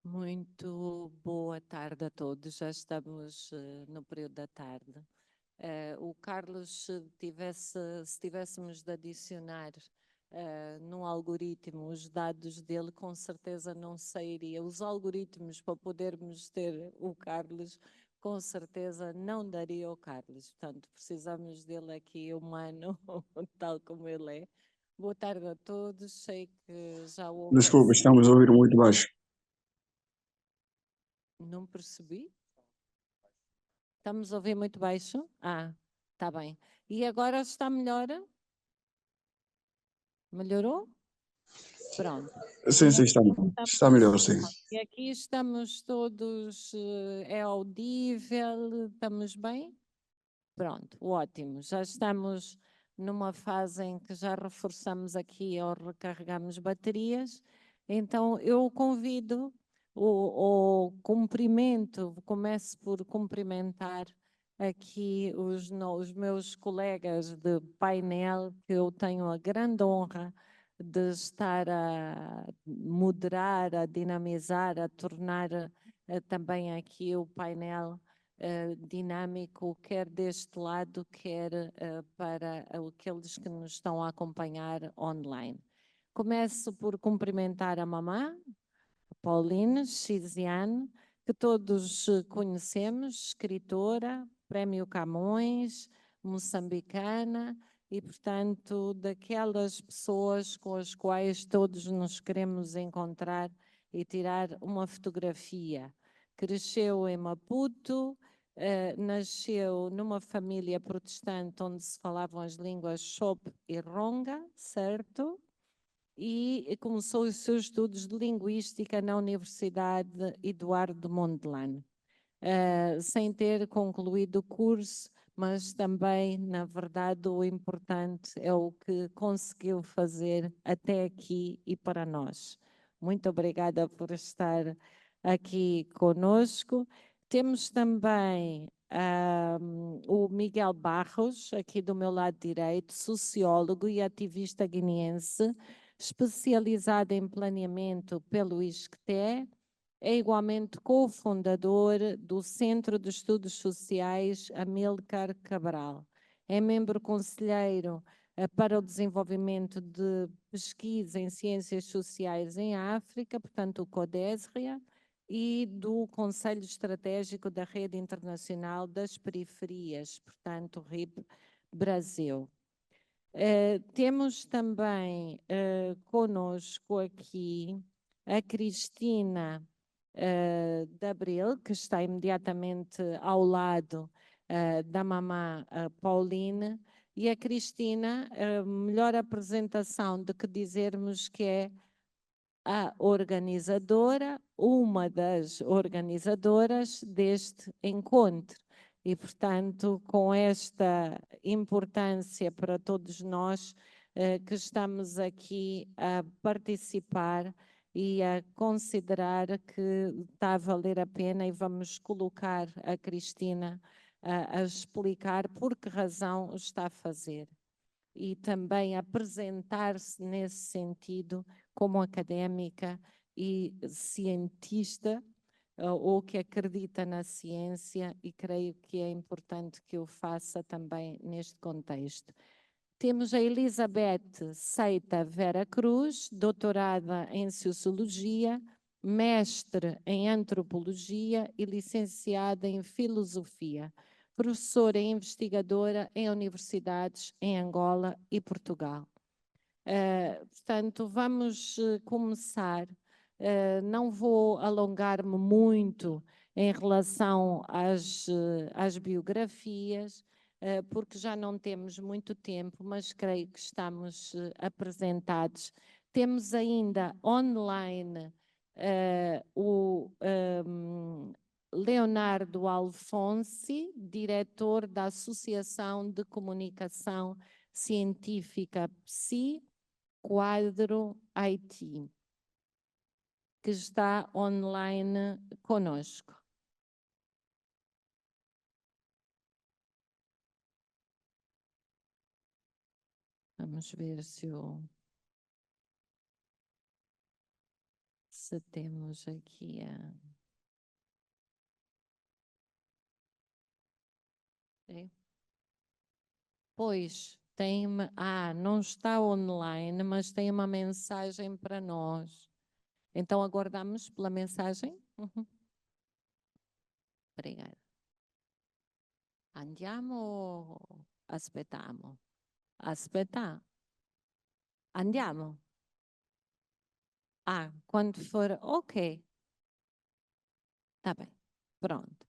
Muito boa tarde a todos. Já estamos no período da tarde. O Carlos, se tivéssemos de adicionar no algoritmo os dados dele, com certeza não sairia. Os algoritmos para podermos ter o Carlos, com certeza não daria o Carlos. Portanto, precisamos dele aqui humano, tal como ele é. Boa tarde a todos. Sei que já houve. Desculpa, estamos a ouvir muito baixo. Não percebi. Estamos a ouvir muito baixo? Está bem. E agora está melhor? Melhorou? Pronto. Sim, sim, está melhor, sim. E aqui estamos todos, é audível, estamos bem? Pronto, ótimo. Já estamos numa fase em que já reforçamos aqui ou recarregamos baterias. Então, eu convido o cumprimento, começo por cumprimentar aqui os meus colegas de painel, que eu tenho a grande honra de estar a moderar, a dinamizar, a tornar também aqui o painel dinâmico, quer deste lado, quer para aqueles que nos estão a acompanhar online. Começo por cumprimentar a mamã, Pauline Chiziane, que todos conhecemos, escritora, Prémio Camões, moçambicana, e, portanto, daquelas pessoas com as quais todos nos queremos encontrar e tirar uma fotografia. Cresceu em Maputo, nasceu numa família protestante onde se falavam as línguas Xhosa e Ronga, certo? E começou os seus estudos de linguística na Universidade Eduardo de Mondlane, sem ter concluído o curso, mas também, na verdade, o importante é o que conseguiu fazer até aqui e para nós. Muito obrigada por estar aqui conosco. Temos também o Miguel Barros, aqui do meu lado direito, sociólogo e ativista guineense, especializado em planeamento pelo ISCTE, é igualmente cofundador do Centro de Estudos Sociais Amílcar Cabral. É membro conselheiro para o desenvolvimento de pesquisa em ciências sociais em África, portanto o CODESRIA, e do Conselho Estratégico da Rede Internacional das Periferias, portanto RIP Brasil. Temos também conosco aqui a Cristina de Abril, que está imediatamente ao lado da mamã Pauline, e a Cristina, melhor apresentação do que dizermos que é a organizadora, uma das organizadoras deste encontro. E, portanto, com esta importância para todos nós que estamos aqui a participar e a considerar que está a valer a pena, e vamos colocar a Cristina a explicar por que razão o está a fazer. E também apresentar-se nesse sentido como académica e cientista, ou que acredita na ciência, e creio que é importante que o faça também neste contexto. Temos a Elizabeth Seita Vera Cruz, doutorada em Sociologia, mestre em Antropologia e licenciada em Filosofia, professora e investigadora em universidades em Angola e Portugal. Portanto, vamos começar. Não vou alongar-me muito em relação às biografias, porque já não temos muito tempo, mas creio que estamos apresentados. Temos ainda online o Leonardo Alfonsi, diretor da Associação de Comunicação Científica PSI, Quadro IT, que está online conosco. Vamos ver se se temos aqui a... Sim. Pois, não está online, mas tem uma mensagem para nós. Então aguardamos pela mensagem? Uhum. Obrigada. Andiamo o aspettiamo? Aspetta. Andiamo. Quando for... Ok. Tá bem. Pronto.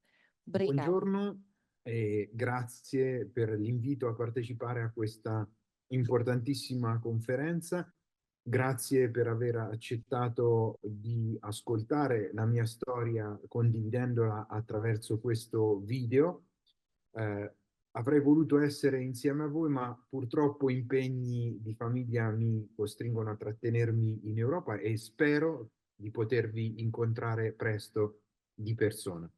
Obrigada. Buongiorno e grazie per l'invito a partecipare a questa importantissima conferenza. Grazie per aver accettato di ascoltare la mia storia condividendola attraverso questo video. Avrei voluto essere insieme a voi, ma purtroppo impegni di famiglia mi costringono a trattenermi in Europa e spero di potervi incontrare presto di persona.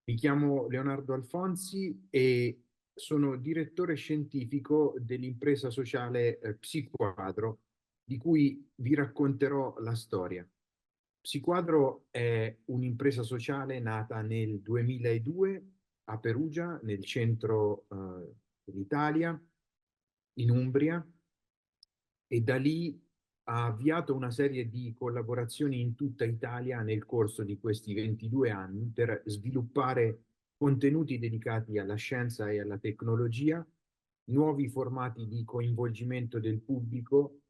Mi chiamo Leonardo Alfonsi e sono direttore scientifico dell'impresa sociale Psiquadro, di cui vi racconterò la storia. Psiquadro è un'impresa sociale nata nel 2002 a Perugia, nel centro dell'Italia, in Umbria, e da lì ha avviato una serie di collaborazioni in tutta Italia nel corso di questi 22 anni per sviluppare contenuti dedicati alla scienza e alla tecnologia, nuovi formati di coinvolgimento del pubblico,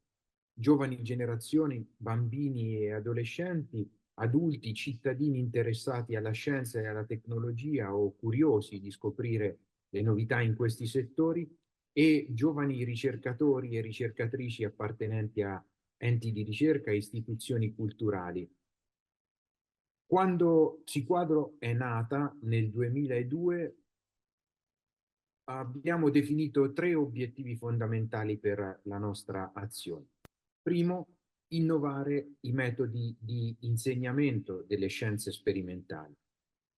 giovani generazioni, bambini e adolescenti, adulti, cittadini interessati alla scienza e alla tecnologia o curiosi di scoprire le novità in questi settori, e giovani ricercatori e ricercatrici appartenenti a enti di ricerca e istituzioni culturali. Quando Psiquadro è nata nel 2002 abbiamo definito 3 obiettivi fondamentali per la nostra azione. Primo, innovare i metodi di insegnamento delle scienze sperimentali.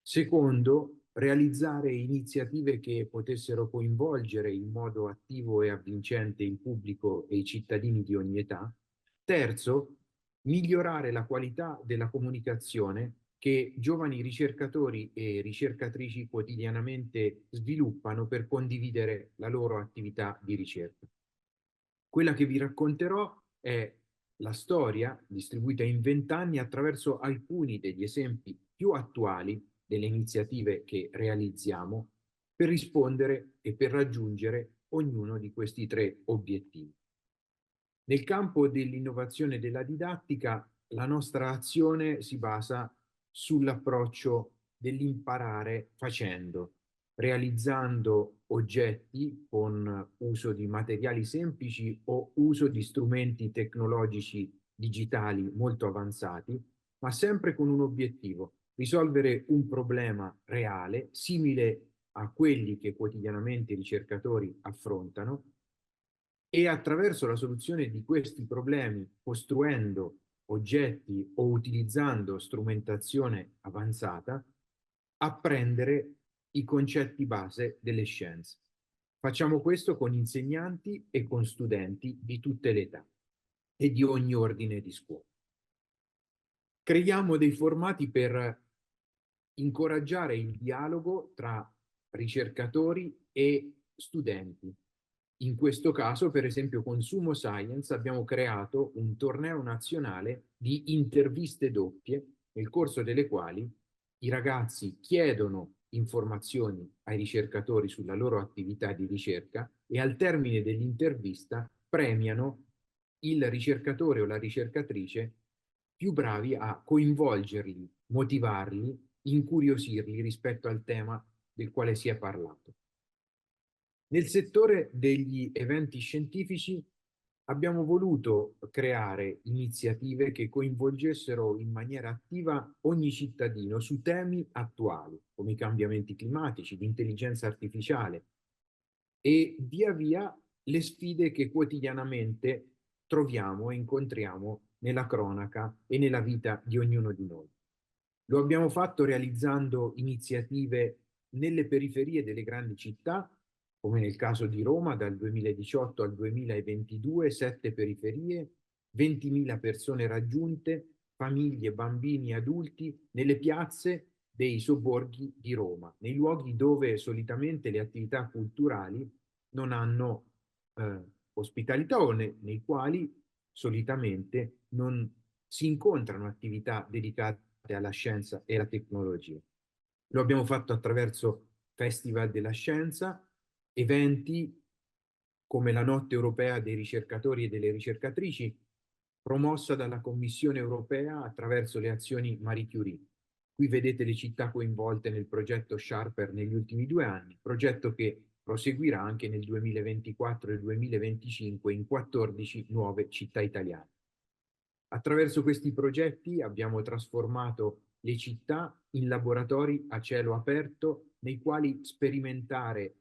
Secondo, realizzare iniziative che potessero coinvolgere in modo attivo e avvincente il pubblico e i cittadini di ogni età. Terzo, migliorare la qualità della comunicazione che giovani ricercatori e ricercatrici quotidianamente sviluppano per condividere la loro attività di ricerca. Quella che vi racconterò è la storia distribuita in 20 anni attraverso alcuni degli esempi più attuali delle iniziative che realizziamo per rispondere e per raggiungere ognuno di questi 3 obiettivi. Nel campo dell'innovazione e della didattica, la nostra azione si basa sull'approccio dell'imparare facendo, realizzando oggetti con uso di materiali semplici o uso di strumenti tecnologici digitali molto avanzati, ma sempre con un obiettivo: risolvere un problema reale, simile a quelli che quotidianamente i ricercatori affrontano, e attraverso la soluzione di questi problemi, costruendo oggetti o utilizzando strumentazione avanzata, apprendere i concetti base delle scienze. Facciamo questo con insegnanti e con studenti di tutte le età e di ogni ordine di scuola. Creiamo dei formati per incoraggiare il dialogo tra ricercatori e studenti. In questo caso, per esempio, con Sumo Science abbiamo creato un torneo nazionale di interviste doppie, nel corso delle quali i ragazzi chiedono informazioni ai ricercatori sulla loro attività di ricerca e al termine dell'intervista premiano il ricercatore o la ricercatrice più bravi a coinvolgerli, motivarli, incuriosirli rispetto al tema del quale si è parlato. Nel settore degli eventi scientifici abbiamo voluto creare iniziative che coinvolgessero in maniera attiva ogni cittadino su temi attuali, come i cambiamenti climatici, l'intelligenza artificiale e via via le sfide che quotidianamente troviamo e incontriamo nella cronaca e nella vita di ognuno di noi. Lo abbiamo fatto realizzando iniziative nelle periferie delle grandi città, come nel caso di Roma, dal 2018 al 2022, 7 periferie, 20.000 persone raggiunte, famiglie, bambini, adulti nelle piazze dei sobborghi di Roma, nei luoghi dove solitamente le attività culturali non hanno ospitalità o nei quali solitamente non si incontrano attività dedicate alla scienza e alla tecnologia. Lo abbiamo fatto attraverso festival della scienza, eventi come la Notte Europea dei ricercatori e delle ricercatrici, promossa dalla Commissione Europea attraverso le azioni Marie Curie. Qui vedete le città coinvolte nel progetto Sharper negli ultimi 2 anni, progetto che proseguirà anche nel 2024 e 2025 in 14 nuove città italiane. Attraverso questi progetti abbiamo trasformato le città in laboratori a cielo aperto nei quali sperimentare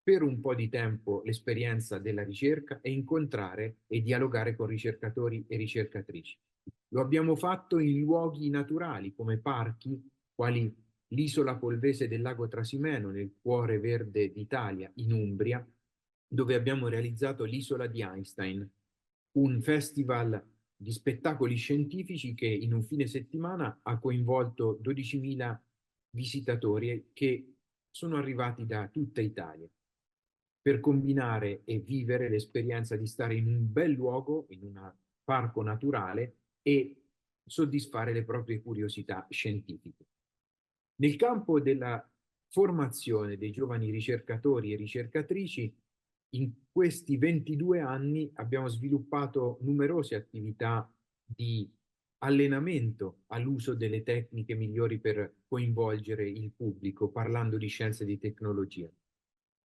per un po' di tempo l'esperienza della ricerca e incontrare e dialogare con ricercatori e ricercatrici. Lo abbiamo fatto in luoghi naturali come parchi, quali l'isola polvese del lago Trasimeno, nel cuore verde d'Italia, in Umbria, dove abbiamo realizzato l'Isola di Einstein, un festival di spettacoli scientifici che in un fine settimana ha coinvolto 12.000 visitatori che sono arrivati da tutta Italia per combinare e vivere l'esperienza di stare in un bel luogo, in un parco naturale e soddisfare le proprie curiosità scientifiche. Nel campo della formazione dei giovani ricercatori e ricercatrici, in questi 22 anni abbiamo sviluppato numerose attività di allenamento all'uso delle tecniche migliori per coinvolgere il pubblico, parlando di scienze e di tecnologia.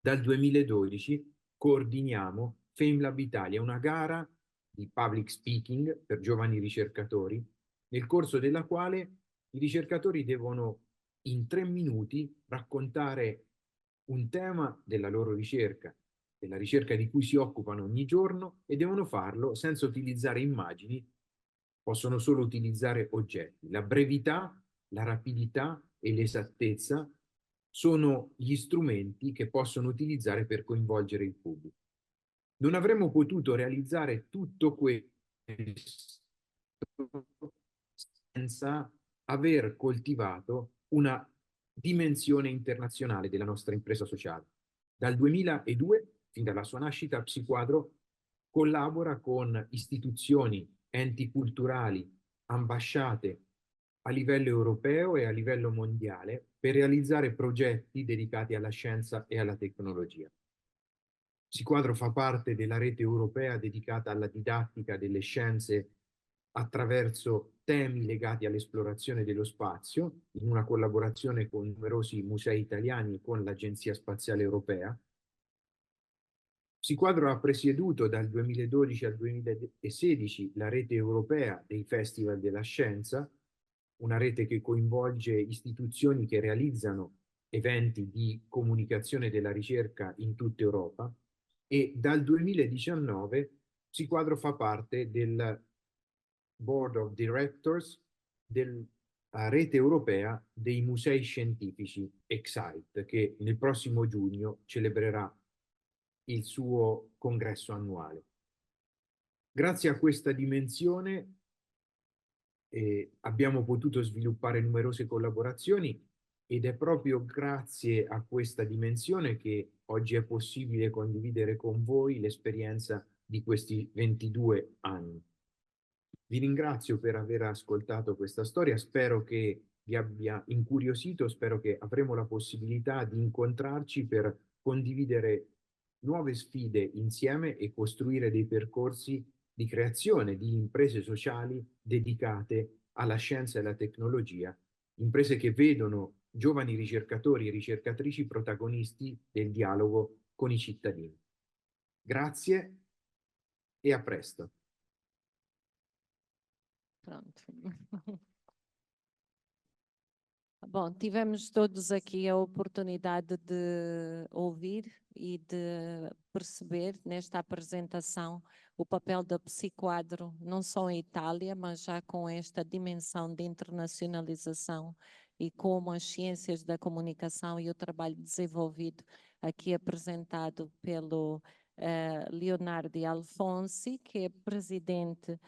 Dal 2012 coordiniamo FameLab Italia, una gara di public speaking per giovani ricercatori, nel corso della quale i ricercatori devono in 3 minuti raccontare un tema della loro ricerca, della ricerca di cui si occupano ogni giorno, e devono farlo senza utilizzare immagini, possono solo utilizzare oggetti. La brevità, la rapidità e l'esattezza sono gli strumenti che possono utilizzare per coinvolgere il pubblico. Non avremmo potuto realizzare tutto questo senza aver coltivato una dimensione internazionale della nostra impresa sociale. Dal 2002, fin dalla sua nascita, Psiquadro collabora con istituzioni, enti culturali, ambasciate a livello europeo e a livello mondiale per realizzare progetti dedicati alla scienza e alla tecnologia. Psiquadro fa parte della rete europea dedicata alla didattica delle scienze attraverso temi legati all'esplorazione dello spazio, in una collaborazione con numerosi musei italiani e con l'Agenzia Spaziale Europea. Psiquadro ha presieduto dal 2012 al 2016 la rete europea dei Festival della Scienza, una rete che coinvolge istituzioni che realizzano eventi di comunicazione della ricerca in tutta Europa, e dal 2019 Psiquadro fa parte del Board of Directors della rete europea dei musei scientifici Excite, che nel prossimo giugno celebrerà il suo congresso annuale. Grazie a questa dimensione abbiamo potuto sviluppare numerose collaborazioni, ed è proprio grazie a questa dimensione che oggi è possibile condividere con voi l'esperienza di questi 22 anni. Vi ringrazio per aver ascoltato questa storia, spero che vi abbia incuriosito, spero che avremo la possibilità di incontrarci per condividere nuove sfide insieme e costruire dei percorsi di creazione di imprese sociali dedicate alla scienza e alla tecnologia, imprese che vedono giovani ricercatori e ricercatrici protagonisti del dialogo con i cittadini. Grazie e a presto. Pronto. Bom, tivemos todos aqui a oportunidade de ouvir e de perceber nesta apresentação o papel da Psiquadro, não só em Itália, mas já com esta dimensão de internacionalização e como as ciências da comunicação e o trabalho desenvolvido aqui apresentado pelo Leonardo Alfonsi, que é presidente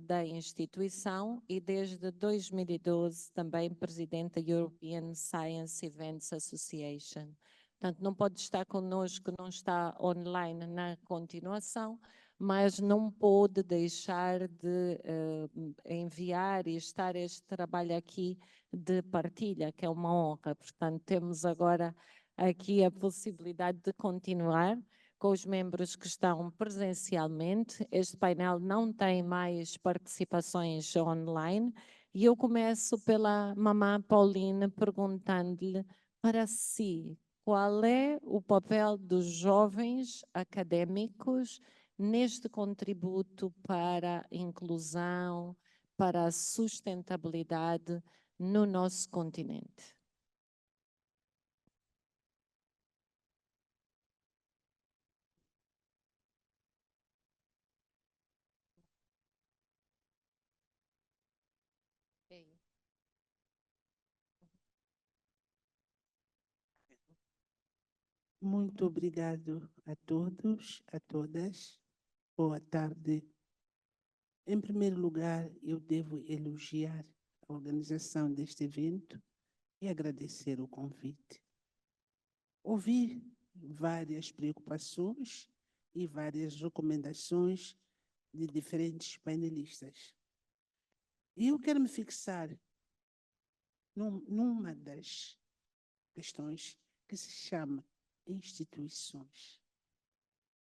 da instituição e desde 2012 também presidente da European Science Events Association. Portanto, não pode estar conosco, não está online na continuação, mas não pôde deixar de enviar e estar este trabalho aqui de partilha, que é uma honra. Portanto, temos agora aqui a possibilidade de continuar com os membros que estão presencialmente. Este painel não tem mais participações online e eu começo pela mamã Pauline perguntando-lhe para si qual é o papel dos jovens académicos neste contributo para a inclusão, para a sustentabilidade no nosso continente. Muito obrigado a todos, a todas. Boa tarde. Em primeiro lugar, eu devo elogiar a organização deste evento e agradecer o convite. Ouvi várias preocupações e várias recomendações de diferentes painelistas. E eu quero me fixar numa das questões que se chama instituições.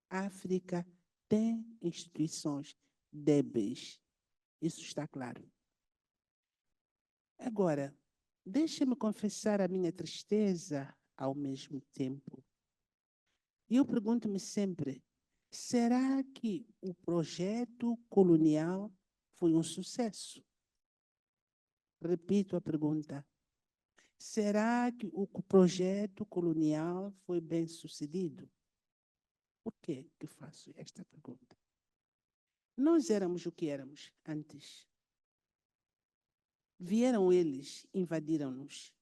A África tem instituições débeis. Isso está claro. Agora, deixe-me confessar a minha tristeza ao mesmo tempo. Eu pergunto-me sempre, será que o projeto colonial foi um sucesso? Repito a pergunta. Será que o projeto colonial foi bem sucedido? Por que eu faço esta pergunta? Nós éramos o que éramos antes. Vieram eles, invadiram-nos.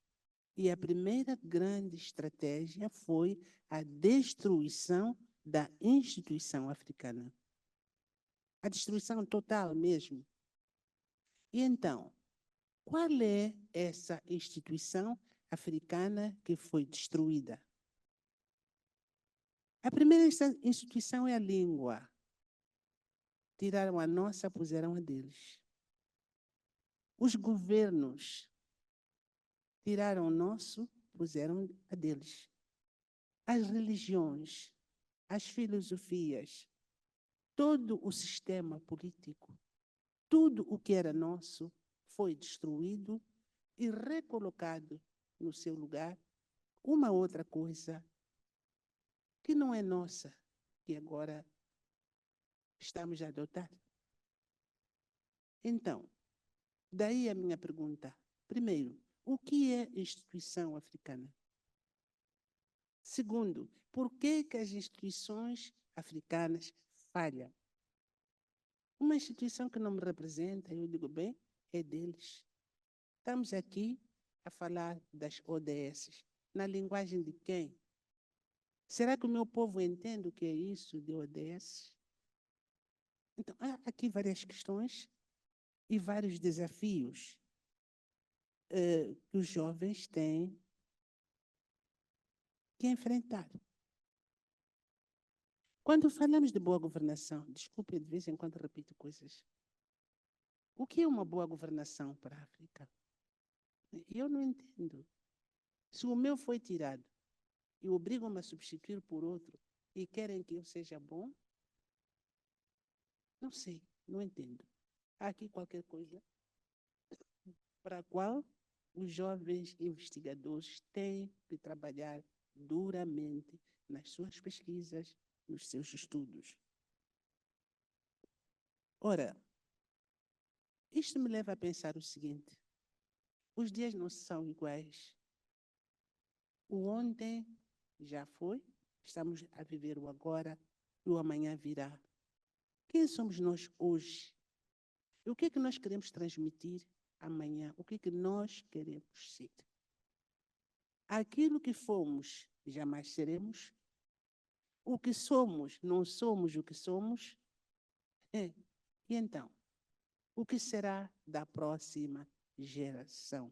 E a primeira grande estratégia foi a destruição da instituição africana. A destruição total mesmo. E então, qual é essa instituição africana que foi destruída? A primeira instituição é a língua. Tiraram a nossa, puseram a deles. Os governos tiraram o nosso, puseram a deles. As religiões, as filosofias, todo o sistema político, tudo o que era nosso foi destruído e recolocado no seu lugar uma outra coisa que não é nossa, que agora estamos a adotar. Então, daí a minha pergunta. Primeiro, o que é instituição africana? Segundo, por que as instituições africanas falham? Uma instituição que não me representa, eu digo, bem, é deles. Estamos aqui a falar das ODS. Na linguagem de quem? Será que o meu povo entende o que é isso de ODS? Então, há aqui várias questões e vários desafios que os jovens têm que enfrentar. Quando falamos de boa governação, desculpe, de vez em quando repito coisas. O que é uma boa governação para a África? Eu não entendo. Se o meu foi tirado e obrigam-me a substituir por outro e querem que eu seja bom, não sei, não entendo. Há aqui qualquer coisa para a qual os jovens investigadores têm que trabalhar duramente nas suas pesquisas, nos seus estudos. Ora, isto me leva a pensar o seguinte: os dias não são iguais. O ontem já foi, estamos a viver o agora e o amanhã virá. Quem somos nós hoje? E o que é que nós queremos transmitir amanhã? O que é que nós queremos ser? Aquilo que fomos, jamais seremos. O que somos, não somos o que somos. E então, O que será da próxima geração?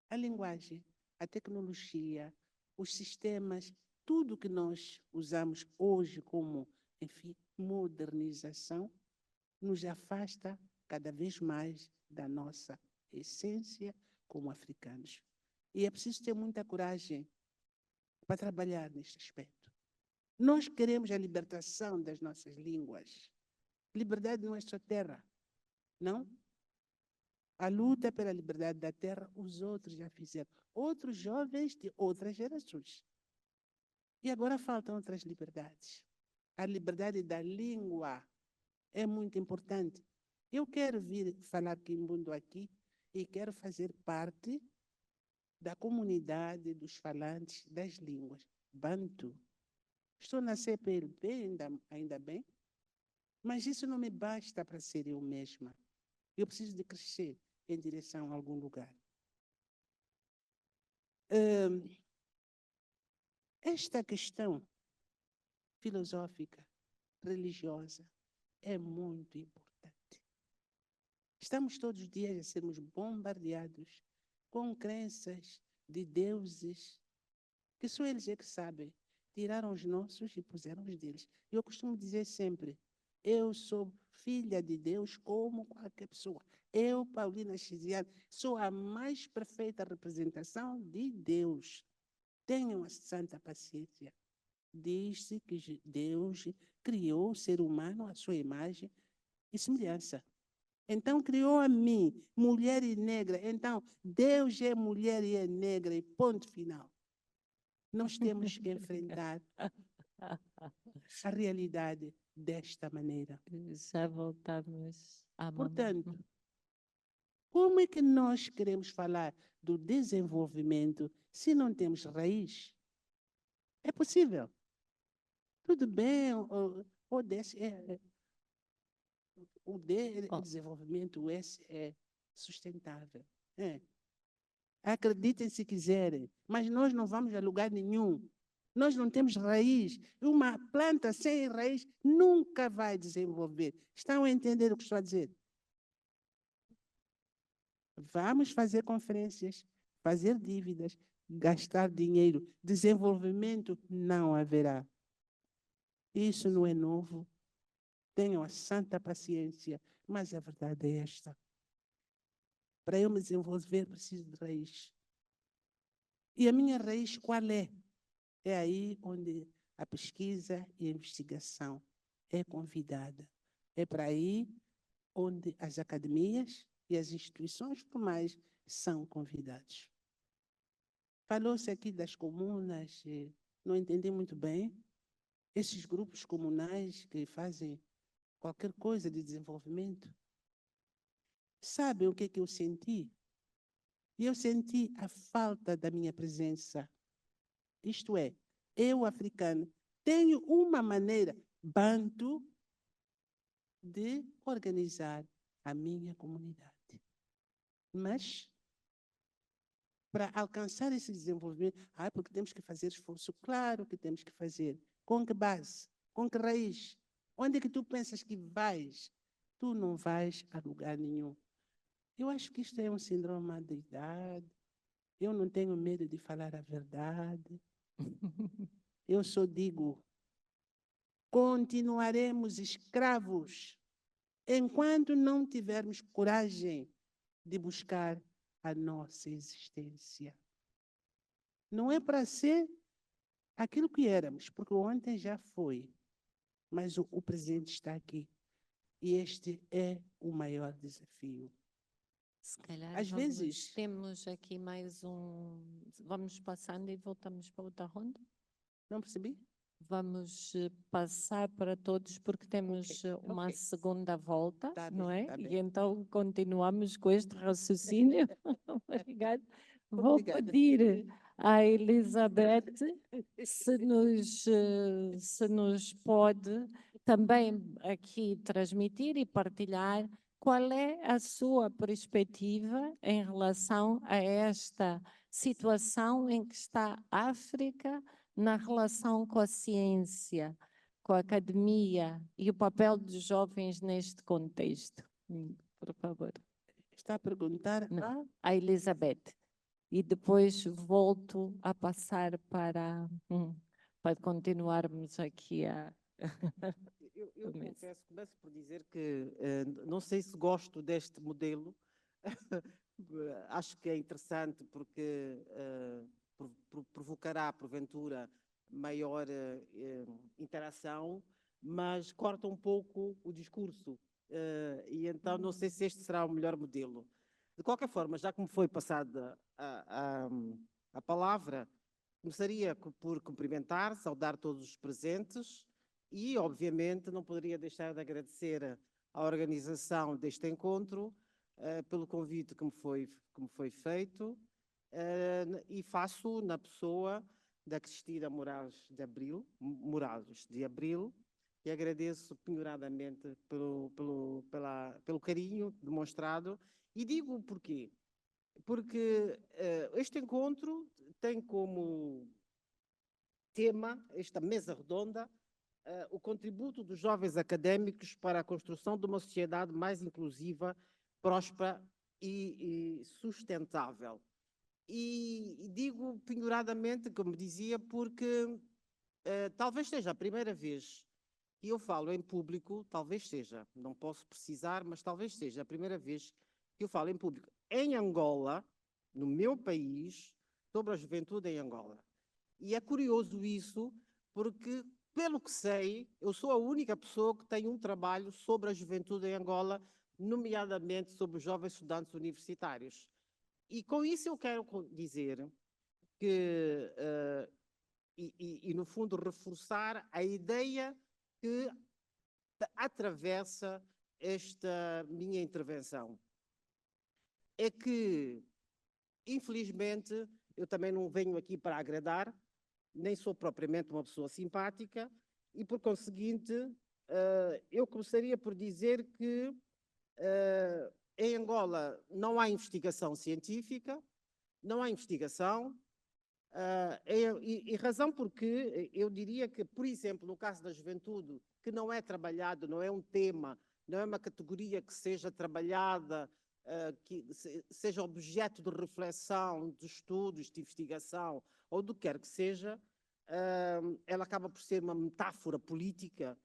A linguagem, a tecnologia, os sistemas, tudo que nós usamos hoje como, enfim, modernização, nos afasta cada vez mais da nossa essência como africanos. E é preciso ter muita coragem para trabalhar neste aspecto. Nós queremos a libertação das nossas línguas. Liberdade não é só terra, não? A luta pela liberdade da terra, os outros já fizeram. Outros jovens de outras gerações. E agora faltam outras liberdades. A liberdade da língua é muito importante. Eu quero vir falar Quimbundo aqui e quero fazer parte da comunidade dos falantes das línguas Bantu. Estou na CPLP, ainda bem, mas isso não me basta para ser eu mesma. Eu preciso de crescer em direção a algum lugar. Esta questão filosófica, religiosa, é muito importante. Estamos todos os dias a sermos bombardeados com crenças de deuses que só eles é que sabem. Tiraram os nossos e puseram os deles. Eu costumo dizer sempre, eu sou filha de Deus como qualquer pessoa. Eu, Paulina Chiziane, sou a mais perfeita representação de Deus. Tenham a santa paciência. Diz-se que Deus criou o ser humano à sua imagem e semelhança. Então, criou a mim, mulher e negra. Então, Deus é mulher e é negra, e ponto final. Nós temos que enfrentar a realidade desta maneira. Já voltamos à Portanto, como é que nós queremos falar do desenvolvimento se não temos raiz? É possível. Tudo bem, o desenvolvimento, o S é sustentável. Acreditem se quiserem, mas nós não vamos a lugar nenhum. Nós não temos raiz. Uma planta sem raiz nunca vai desenvolver. Estão a entender o que estou a dizer? Vamos fazer conferências, fazer dívidas, gastar dinheiro. Desenvolvimento não haverá. Isso não é novo. Tenham a santa paciência, mas a verdade é esta. Para eu me desenvolver, preciso de raiz. E a minha raiz qual é? É aí onde a pesquisa e a investigação é convidada. É para aí onde as academias e as instituições formais são convidados. Falou-se aqui das comunas, não entendi muito bem. Esses grupos comunais que fazem qualquer coisa de desenvolvimento. Sabem o que eu senti? Eu senti a falta da minha presença. Isto é, eu, africano, tenho uma maneira bantu de organizar a minha comunidade. Mas, para alcançar esse desenvolvimento, porque temos que fazer esforço, claro que temos que fazer. Com que base? Com que raiz? Onde é que tu pensas que vais? Tu não vais a lugar nenhum. Eu acho que isto é um síndrome da idade. Eu não tenho medo de falar a verdade. Eu só digo, continuaremos escravos enquanto não tivermos coragem de buscar a nossa existência. Não é para ser aquilo que éramos, porque ontem já foi, mas o presente está aqui. E este é o maior desafio. Se calhar Às vezes, temos aqui mais um... Vamos passando e voltamos para outra ronda? não percebi? Vamos passar para todos porque temos uma segunda volta, Tá não bem, é? tá bem. E então continuamos com este raciocínio. Obrigada. Vou Obrigada. pedir à Elizabeth se nos pode também aqui transmitir e partilhar qual é a sua perspectiva em relação a esta situação em que está a África na relação com a ciência. com a academia e o papel dos jovens neste contexto? Por favor. Está a perguntar Não. A Elizabeth. E depois volto a passar para continuarmos aqui a... Eu Começo. confesso, começo por dizer que não sei se gosto deste modelo. Acho que é interessante porque provocará, porventura, maior interação, mas corta um pouco o discurso. E então não sei se este será o melhor modelo. De qualquer forma, já que me foi passada a palavra, começaria por cumprimentar, saudar todos os presentes e, obviamente, não poderia deixar de agradecer à organização deste encontro pelo convite que me foi feito e faço na pessoa da Cristina Morales de Abril, e agradeço penhoradamente pelo carinho demonstrado. E digo porquê. Porque este encontro tem como tema, esta mesa redonda, o contributo dos jovens académicos para a construção de uma sociedade mais inclusiva, próspera e sustentável. E digo penhoradamente, como dizia, porque talvez seja a primeira vez que eu falo em público, talvez seja, não posso precisar, mas talvez seja a primeira vez que eu falo em público em Angola, no meu país, sobre a juventude em Angola. E é curioso isso, porque, pelo que sei, eu sou a única pessoa que tem um trabalho sobre a juventude em Angola, nomeadamente sobre os jovens estudantes universitários. E com isso eu quero dizer que, no fundo, reforçar a ideia que atravessa esta minha intervenção. É que, infelizmente, eu também não venho aqui para agradar, nem sou propriamente uma pessoa simpática, e, por conseguinte, eu começaria por dizer que em Angola não há investigação científica, não há investigação, e razão porque eu diria que, por exemplo, no caso da juventude, que não é trabalhado, não é um tema, não é uma categoria que seja trabalhada, que seja objeto de reflexão, de estudos, de investigação, ou do que quer que seja, ela acaba por ser uma metáfora política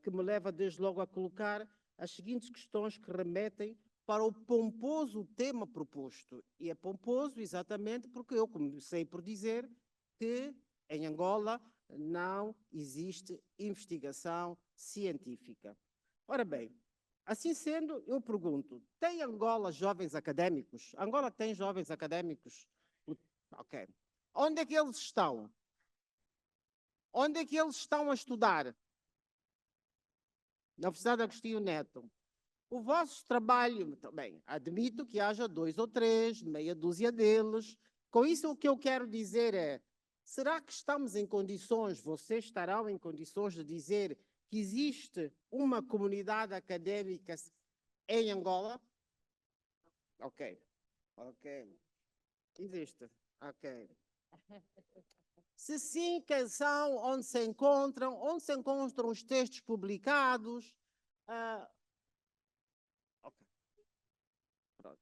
que me leva desde logo a colocar as seguintes questões que remetem para o pomposo tema proposto. E é pomposo exatamente porque eu comecei por dizer que em Angola não existe investigação científica. Ora bem, assim sendo, eu pergunto, tem Angola jovens académicos? Angola tem jovens académicos? Ok. Onde é que eles estão? Onde é que eles estão a estudar? Na Universidade Agostinho Neto. O vosso trabalho, também, admito que haja 2 ou 3, meia dúzia deles. Com isso, o que eu quero dizer é, será que estamos em condições, vocês estarão em condições de dizer que existe uma comunidade académica em Angola? Ok. Existe. Ok. Se sim, quem são, onde se encontram os textos publicados.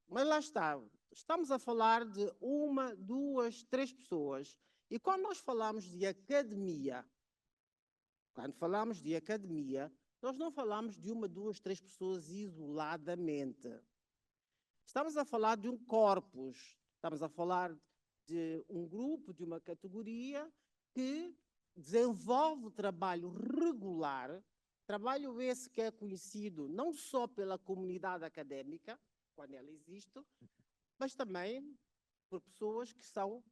Mas lá está, estamos a falar de 1, 2, 3 pessoas. E quando nós falamos de academia, nós não falamos de 1, 2, 3 pessoas isoladamente. Estamos a falar de um corpus, estamos a falar de um grupo, de uma categoria que desenvolve trabalho regular, trabalho esse que é conhecido não só pela comunidade académica, quando ela existe, mas também por pessoas que estão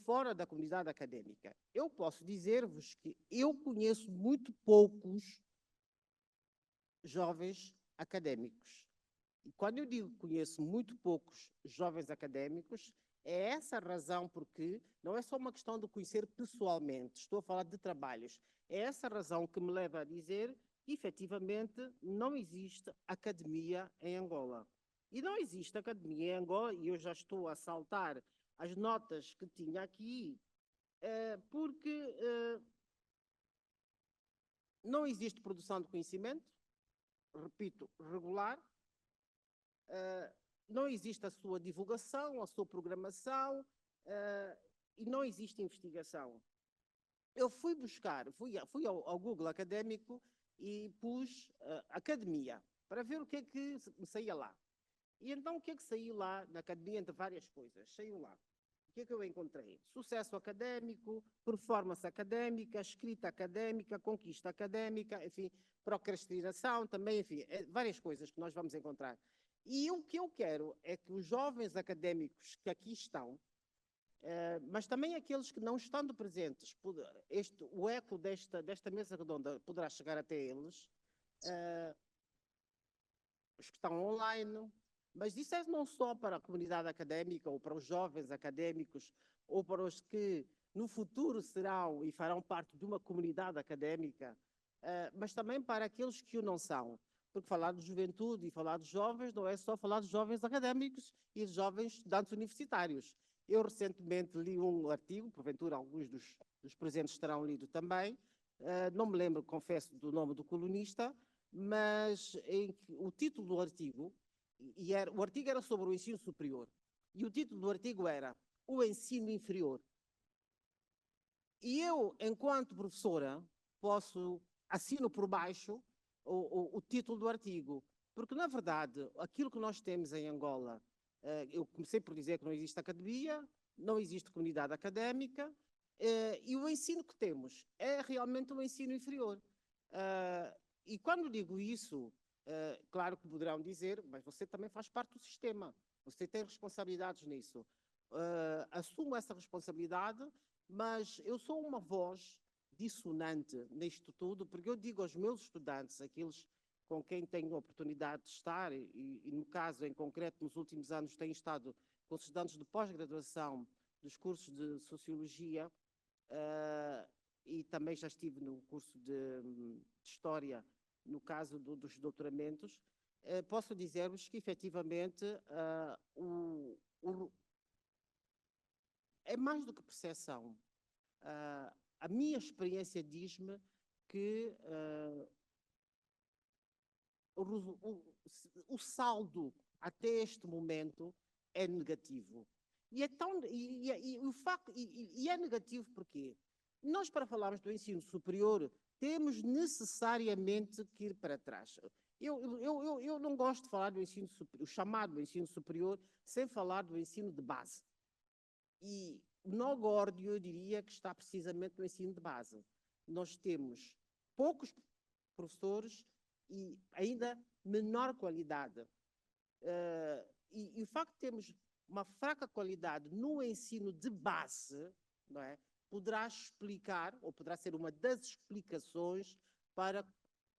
fora da comunidade académica. Eu posso dizer-vos que eu conheço muito poucos jovens académicos. E quando eu digo que conheço muito poucos jovens académicos, é essa a razão porque não é só uma questão de conhecer pessoalmente, estou a falar de trabalhos. É essa a razão que me leva a dizer que, efetivamente, não existe academia em Angola. E não existe academia em Angola, e eu já estou a saltar as notas que tinha aqui, porque não existe produção de conhecimento, repito, regular, não existe a sua divulgação, a sua programação, e não existe investigação. Eu fui buscar, fui ao Google Académico e pus academia, para ver o que é que me saía lá. E então o que é que saiu lá na academia, entre várias coisas? Saiu lá. O que é que eu encontrei? Sucesso académico, performance académica, escrita académica, conquista académica, enfim, procrastinação também, enfim, várias coisas que nós vamos encontrar. E o que eu quero é que os jovens académicos que aqui estão, mas também aqueles que não estando presentes, o eco desta mesa redonda poderá chegar até eles, os que estão online, mas isso é não só para a comunidade académica ou para os jovens académicos ou para os que no futuro serão e farão parte de uma comunidade académica, mas também para aqueles que o não são. Porque falar de juventude e falar de jovens não é só falar de jovens académicos e de jovens estudantes universitários. Eu recentemente li um artigo, porventura alguns dos presentes terão lido também, não me lembro, confesso, do nome do colunista, mas o título do artigo, o artigo era sobre o ensino superior, e o título do artigo era O Ensino Inferior. E eu, enquanto professora, assino por baixo o título do artigo, porque, na verdade, aquilo que nós temos em Angola, eu comecei por dizer que não existe academia, não existe comunidade académica, e o ensino que temos é realmente um ensino inferior. E quando digo isso, claro que poderão dizer, mas você também faz parte do sistema, você tem responsabilidades nisso. Assumo essa responsabilidade, mas eu sou uma voz dissonante nisto tudo, porque eu digo aos meus estudantes, aqueles com quem tenho a oportunidade de estar, e no caso em concreto, nos últimos anos, tenho estado com os estudantes de pós-graduação dos cursos de Sociologia, e também já estive no curso de História, no caso dos doutoramentos, posso dizer-vos que, efetivamente, é mais do que percepção. A minha experiência diz-me que o saldo até este momento é negativo. E é negativo porque nós, para falarmos do ensino superior, temos necessariamente que ir para trás. Eu não gosto de falar do ensino superior, o chamado ensino superior, sem falar do ensino de base. E no Górdio, eu diria que está precisamente no ensino de base. Nós temos poucos professores e ainda menor qualidade. E o facto de termos uma fraca qualidade no ensino de base, não é, poderá explicar, ou poderá ser uma das explicações para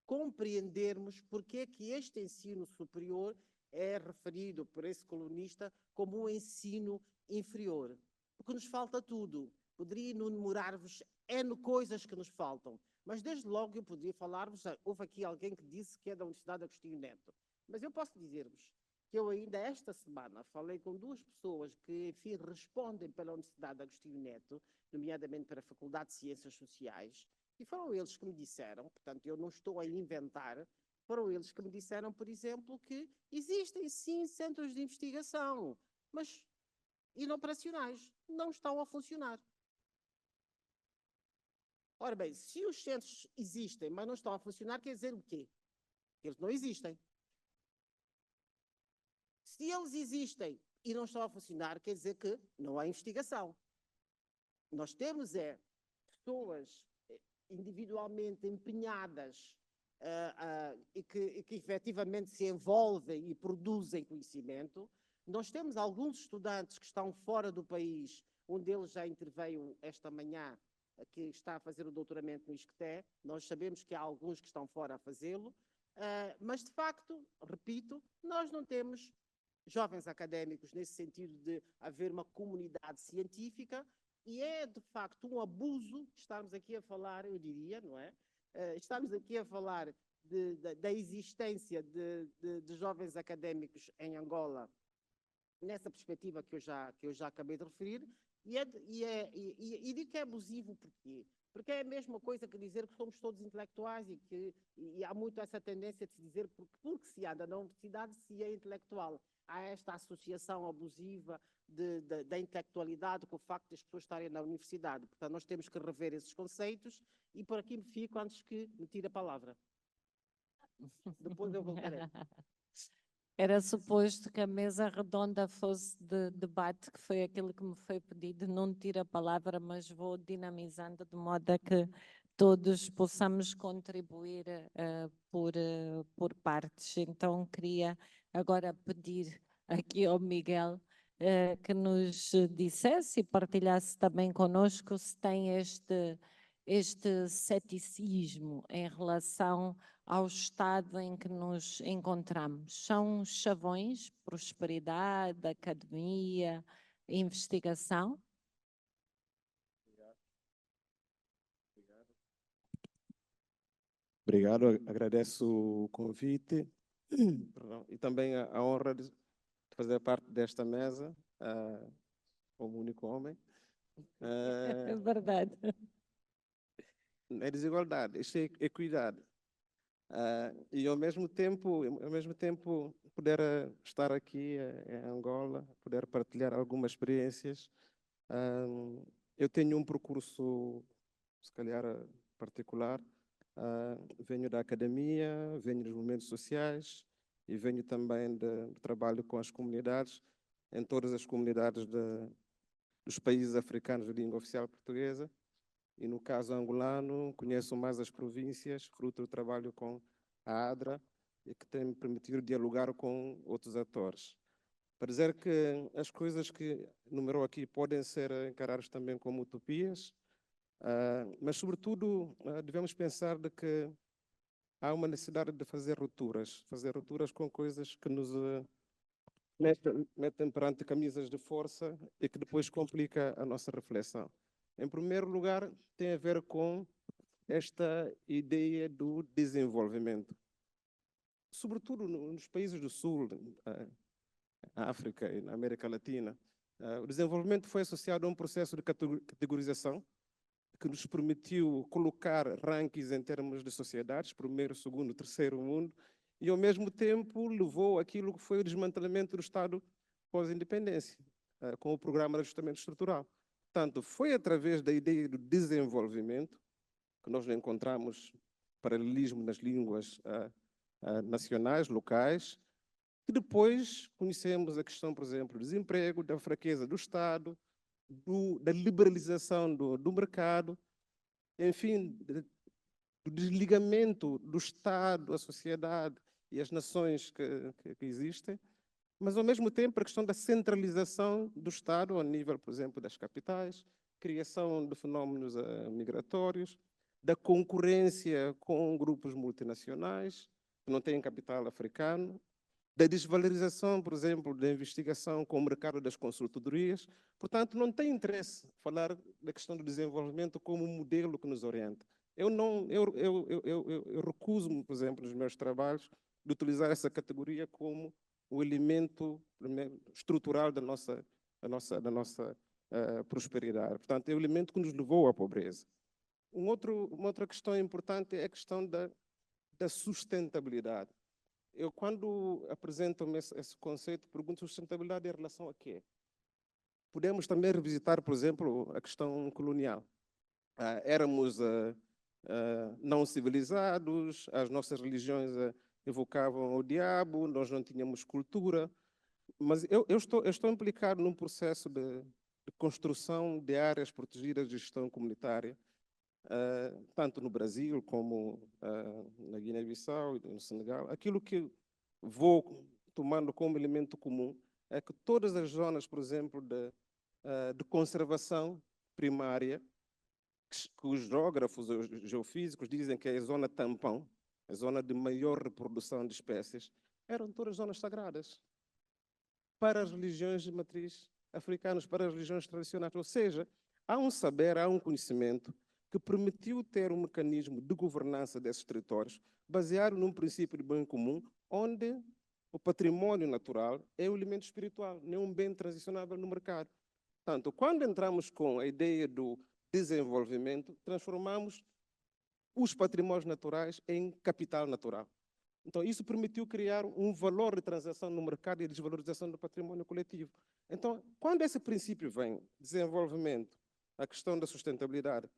compreendermos porque é que este ensino superior é referido por esse colunista como um ensino inferior. Porque nos falta tudo. Poderia enumerar-vos N coisas que nos faltam, mas desde logo eu poderia falar-vos, houve aqui alguém que disse que é da Universidade Agostinho Neto, mas eu posso dizer-vos que eu ainda esta semana falei com duas pessoas que, enfim, respondem pela Universidade Agostinho Neto, nomeadamente para a Faculdade de Ciências Sociais, e foram eles que me disseram, portanto eu não estou a inventar, foram eles que me disseram, por exemplo, que existem sim centros de investigação, mas inoperacionais, não estão a funcionar. Ora bem, se os centros existem, mas não estão a funcionar, quer dizer o quê? Que eles não existem. Se eles existem e não estão a funcionar, quer dizer que não há investigação. Nós temos pessoas individualmente empenhadas e que efetivamente se envolvem e produzem conhecimento. Nós temos alguns estudantes que estão fora do país, um deles já interveio esta manhã, que está a fazer o doutoramento no ISCTE. Nós sabemos que há alguns que estão fora a fazê-lo, mas de facto, repito, nós não temos jovens académicos nesse sentido de haver uma comunidade científica, e é de facto um abuso estarmos aqui a falar, eu diria, não é? Estamos aqui a falar da existência de jovens académicos em Angola, nessa perspectiva que eu já acabei de referir, E digo que é abusivo porquê? Porque é a mesma coisa que dizer que somos todos intelectuais e há muito essa tendência de se dizer porque se anda na universidade se é intelectual. Há esta associação abusiva da intelectualidade com o facto das pessoas estarem na universidade. Portanto, nós temos que rever esses conceitos e por aqui me fico antes que me tire a palavra. Depois eu voltarei. Era suposto que a mesa redonda fosse de debate, que foi aquilo que me foi pedido. Não tiro a palavra, mas vou dinamizando de modo a que todos possamos contribuir por partes. Então, queria agora pedir aqui ao Miguel que nos dissesse e partilhasse também conosco se tem este ceticismo em relação ao estado em que nos encontramos. São chavões, prosperidade, academia, investigação? Obrigado, agradeço o convite e também a honra de fazer parte desta mesa como único homem. É verdade. É desigualdade, isto é equidade. E ao mesmo tempo poder estar aqui em Angola, poder partilhar algumas experiências. Eu tenho um percurso, se calhar, particular. Venho da academia, venho dos movimentos sociais e venho também do trabalho com as comunidades, em todas as comunidades dos países africanos de língua oficial portuguesa. E no caso angolano, conheço mais as províncias, fruto do trabalho com a ADRA, e que tem me permitido dialogar com outros atores. Para dizer que as coisas que enumerou aqui podem ser encaradas também como utopias, mas, sobretudo, devemos pensar de que há uma necessidade de fazer rupturas com coisas que nos metem perante camisas de força e que depois complica a nossa reflexão. Em primeiro lugar, tem a ver com esta ideia do desenvolvimento. Sobretudo nos países do Sul, na África e na América Latina, o desenvolvimento foi associado a um processo de categorização que nos permitiu colocar rankings em termos de sociedades, primeiro, segundo, terceiro mundo, e ao mesmo tempo levou aquilo que foi o desmantelamento do Estado pós-independência, com o programa de ajustamento estrutural. Portanto, foi através da ideia do desenvolvimento, que nós encontramos paralelismo nas línguas nacionais, locais, que depois conhecemos a questão, por exemplo, do desemprego, da fraqueza do Estado, da liberalização do mercado, enfim, do desligamento do Estado, a sociedade e as nações que existem, mas, ao mesmo tempo, a questão da centralização do Estado ao nível, por exemplo, das capitais, criação de fenómenos migratórios, da concorrência com grupos multinacionais que não têm capital africano, da desvalorização, por exemplo, da investigação com o mercado das consultorias. Portanto, não tem interesse falar da questão do desenvolvimento como um modelo que nos orienta. Eu recuso-me, por exemplo, nos meus trabalhos, de utilizar essa categoria como o elemento estrutural da nossa prosperidade. Portanto, é o elemento que nos levou à pobreza. Uma outra questão importante é a questão da sustentabilidade. Eu, quando apresento esse conceito, pergunto sustentabilidade em relação a quê? Podemos também revisitar, por exemplo, a questão colonial. Éramos não civilizados, as nossas religiões evocavam o diabo, nós não tínhamos cultura, mas eu estou implicado num processo de construção de áreas protegidas de gestão comunitária, tanto no Brasil como na Guiné-Bissau e no Senegal. Aquilo que vou tomando como elemento comum é que todas as zonas, por exemplo, de conservação primária, que os geógrafos, os geofísicos dizem que é a zona tampão, a zona de maior reprodução de espécies, eram todas zonas sagradas para as religiões de matriz africanas, para as religiões tradicionais. Ou seja, há um saber, há um conhecimento que permitiu ter um mecanismo de governança desses territórios baseado num princípio de bem comum, onde o património natural é um elemento espiritual, não é um bem transicionável no mercado. Portanto, quando entramos com a ideia do desenvolvimento, transformamos os patrimónios naturais em capital natural. Então, isso permitiu criar um valor de transação no mercado e desvalorização do patrimônio coletivo. Então, quando esse princípio vem, desenvolvimento, a questão da sustentabilidade,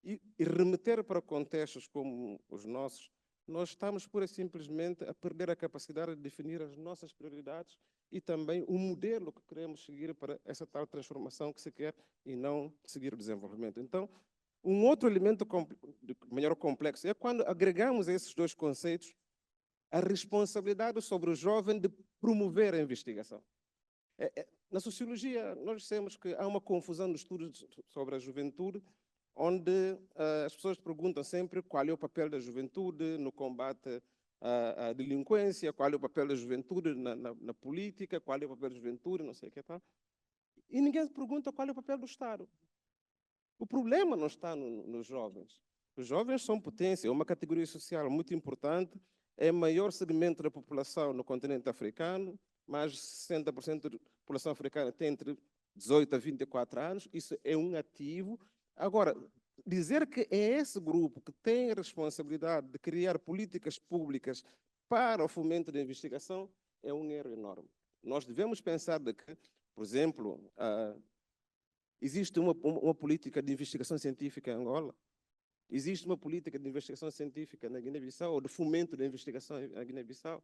e remeter para contextos como os nossos, nós estamos pura e simplesmente a perder a capacidade de definir as nossas prioridades e também o modelo que queremos seguir para essa tal transformação que se quer e não seguir o desenvolvimento. Então, um outro elemento maior complexo é quando agregamos a esses dois conceitos a responsabilidade sobre o jovem de promover a investigação. Na sociologia, nós dissemos que há uma confusão nos estudos sobre a juventude, onde as pessoas perguntam sempre qual é o papel da juventude no combate à delinquência, qual é o papel da juventude na política, qual é o papel da juventude, não sei o que tal. E ninguém se pergunta qual é o papel do Estado. O problema não está nos jovens. Os jovens são potência, é uma categoria social muito importante, é o maior segmento da população no continente africano, mais de 60% da população africana tem entre 18 a 24 anos, isso é um ativo. Agora, dizer que é esse grupo que tem a responsabilidade de criar políticas públicas para o fomento da investigação é um erro enorme. Nós devemos pensar de que, por exemplo, existe uma política de investigação científica em Angola, existe uma política de investigação científica na Guiné-Bissau, ou de fomento da investigação na Guiné-Bissau.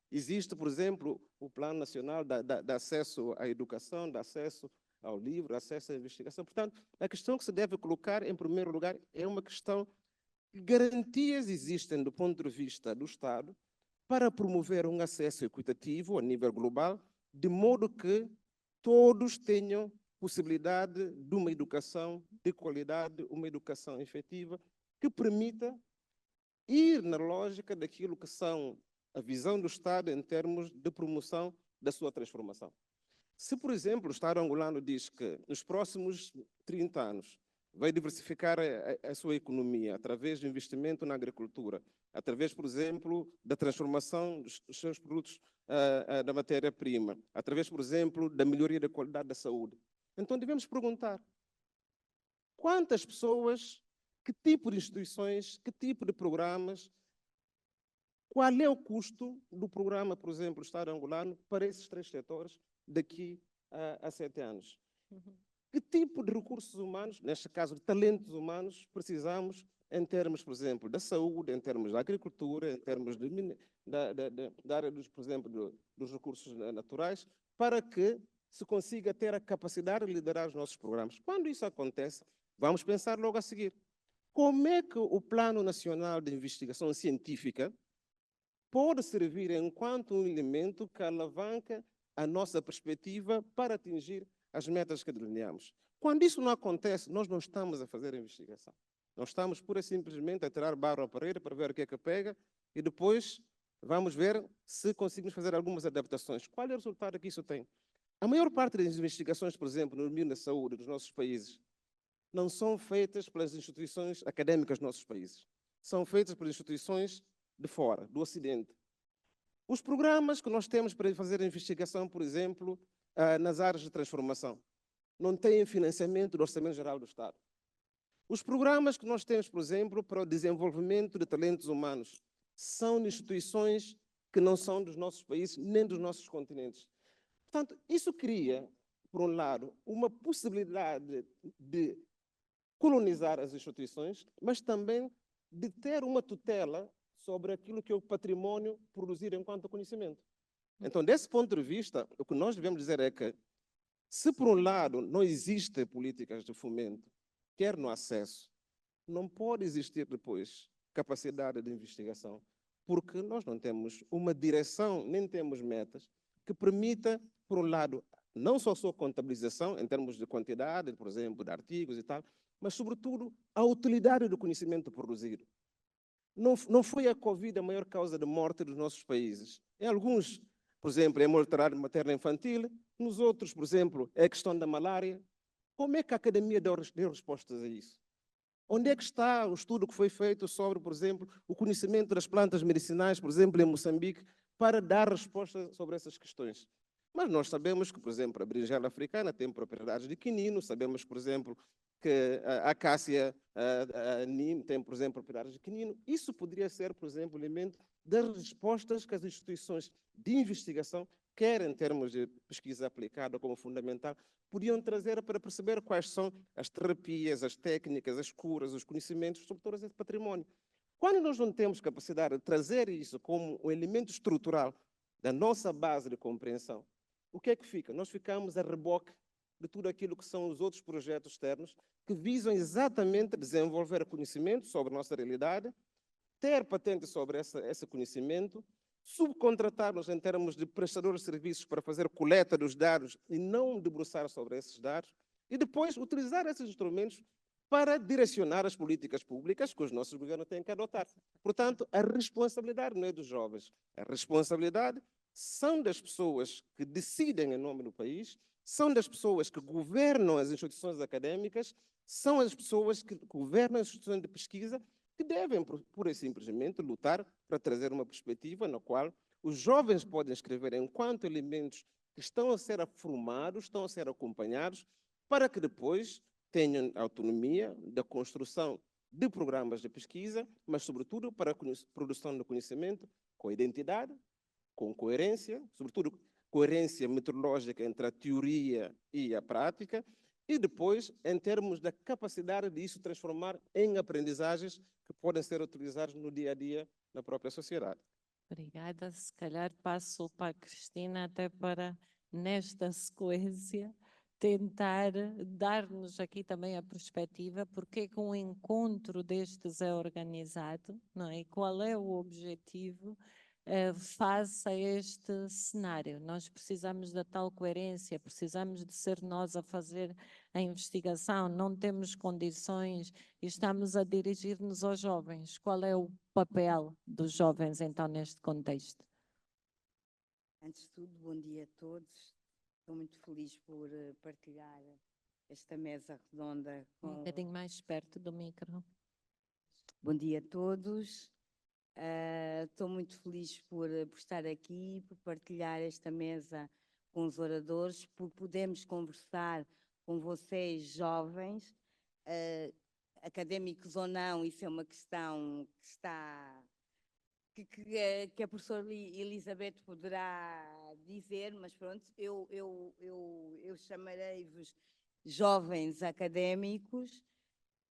Existe, por exemplo, o Plano Nacional de Acesso à Educação, de acesso ao livro, acesso à investigação. Portanto, a questão que se deve colocar, em primeiro lugar, é uma questão de garantias existem do ponto de vista do Estado para promover um acesso equitativo a nível global, de modo que todos tenham possibilidade de uma educação de qualidade, uma educação efetiva, que permita ir na lógica daquilo que são a visão do Estado em termos de promoção da sua transformação. Se, por exemplo, o Estado angolano diz que nos próximos 30 anos vai diversificar a sua economia através do investimento na agricultura, através, por exemplo, da transformação dos seus produtos da matéria-prima, através, por exemplo, da melhoria da qualidade da saúde. Então, devemos perguntar quantas pessoas, que tipo de instituições, que tipo de programas, qual é o custo do programa, por exemplo, do Estado angolano para esses três setores daqui a 7 anos? Que tipo de recursos humanos, neste caso de talentos humanos, precisamos em termos, por exemplo, da saúde, em termos da agricultura, em termos da área, por exemplo, dos recursos naturais, para que se consiga ter a capacidade de liderar os nossos programas. Quando isso acontece, vamos pensar logo a seguir. Como é que o Plano Nacional de Investigação Científica pode servir enquanto um elemento que alavanca a nossa perspectiva para atingir as metas que delineamos? Quando isso não acontece, nós não estamos a fazer a investigação. Nós estamos pura e simplesmente a tirar barro à parede para ver o que é que pega e depois vamos ver se conseguimos fazer algumas adaptações. Qual é o resultado que isso tem? A maior parte das investigações, por exemplo, no domínio da saúde dos nossos países, não são feitas pelas instituições acadêmicas dos nossos países. São feitas pelas instituições de fora, do Ocidente. Os programas que nós temos para fazer a investigação, por exemplo, nas áreas de transformação, não têm financiamento do Orçamento Geral do Estado. Os programas que nós temos, por exemplo, para o desenvolvimento de talentos humanos, são de instituições que não são dos nossos países, nem dos nossos continentes. Portanto, isso cria, por um lado, uma possibilidade de colonizar as instituições, mas também de ter uma tutela sobre aquilo que é o patrimônio produzido enquanto conhecimento. Então, desse ponto de vista, o que nós devemos dizer é que, se por um lado não existem políticas de fomento, quer no acesso, não pode existir depois capacidade de investigação, porque nós não temos uma direção, nem temos metas que permita, por um lado, não só a sua contabilização, em termos de quantidade, por exemplo, de artigos e tal, mas, sobretudo, a utilidade do conhecimento produzido. Não foi a Covid a maior causa de morte dos nossos países. Em alguns, por exemplo, é a mortalidade materna infantil, nos outros, por exemplo, é a questão da malária. Como é que a academia deu respostas a isso? Onde é que está o estudo que foi feito sobre, por exemplo, o conhecimento das plantas medicinais, por exemplo, em Moçambique, para dar respostas sobre essas questões? Mas nós sabemos que, por exemplo, a berinjela africana tem propriedades de quinino, sabemos, por exemplo, que a acácia a NIM tem, por exemplo, propriedades de quinino. Isso poderia ser, por exemplo, elemento das respostas que as instituições de investigação, quer em termos de pesquisa aplicada como fundamental, podiam trazer para perceber quais são as terapias, as técnicas, as curas, os conhecimentos sobre todo esse patrimônio. Quando nós não temos capacidade de trazer isso como um elemento estrutural da nossa base de compreensão, o que é que fica? Nós ficamos a reboque de tudo aquilo que são os outros projetos externos que visam exatamente desenvolver conhecimento sobre a nossa realidade, ter patente sobre esse conhecimento, subcontratar-nos em termos de prestadores de serviços para fazer coleta dos dados e não debruçar sobre esses dados, e depois utilizar esses instrumentos para direcionar as políticas públicas que os nossos governos têm que adotar. Portanto, a responsabilidade não é dos jovens, a responsabilidade são das pessoas que decidem em nome do país, são das pessoas que governam as instituições acadêmicas, são as pessoas que governam as instituições de pesquisa, que devem, pura e simplesmente, lutar para trazer uma perspectiva na qual os jovens podem escrever enquanto elementos que estão a ser formados, estão a ser acompanhados, para que depois tenham autonomia da construção de programas de pesquisa, mas, sobretudo, para a produção de conhecimento com identidade, com coerência, sobretudo coerência metodológica entre a teoria e a prática, e depois, em termos da capacidade de isso transformar em aprendizagens que podem ser utilizadas no dia a dia na própria sociedade. Obrigada. Se calhar passo para a Cristina até para, nesta sequência, tentar dar-nos aqui também a perspectiva porque é que um encontro destes é organizado, não é? E qual é o objetivo face a este cenário. Nós precisamos da tal coerência, precisamos de ser nós a fazer a investigação, não temos condições e estamos a dirigir-nos aos jovens. Qual é o papel dos jovens, então, neste contexto? Antes de tudo, bom dia a todos. Estou muito feliz por partilhar esta mesa redonda com... Um bocadinho mais perto do micro. Bom dia a todos. Estou muito feliz por estar aqui, por partilhar esta mesa com os oradores, por podermos conversar com vocês jovens, académicos ou não, isso é uma questão que está... Que a professora Elizabeth poderá dizer, mas pronto, eu chamarei-vos jovens académicos.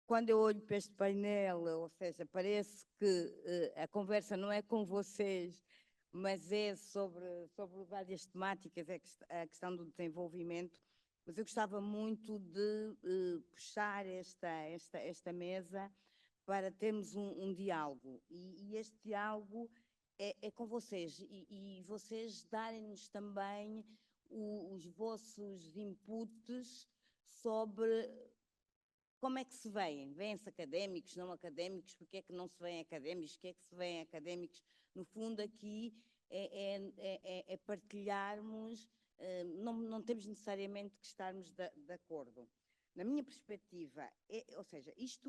Quando eu olho para este painel, ou seja, parece que a conversa não é com vocês, mas é sobre várias temáticas, é a questão do desenvolvimento, mas eu gostava muito de puxar esta mesa para termos um diálogo, e este diálogo é com vocês, e vocês darem-nos também os vossos inputs sobre como é que se veem. Vêm-se académicos, não académicos, porque é que não se veem académicos, porque é que se veem académicos. No fundo, aqui é partilharmos, não temos necessariamente que estarmos de acordo. Na minha perspectiva, ou seja, este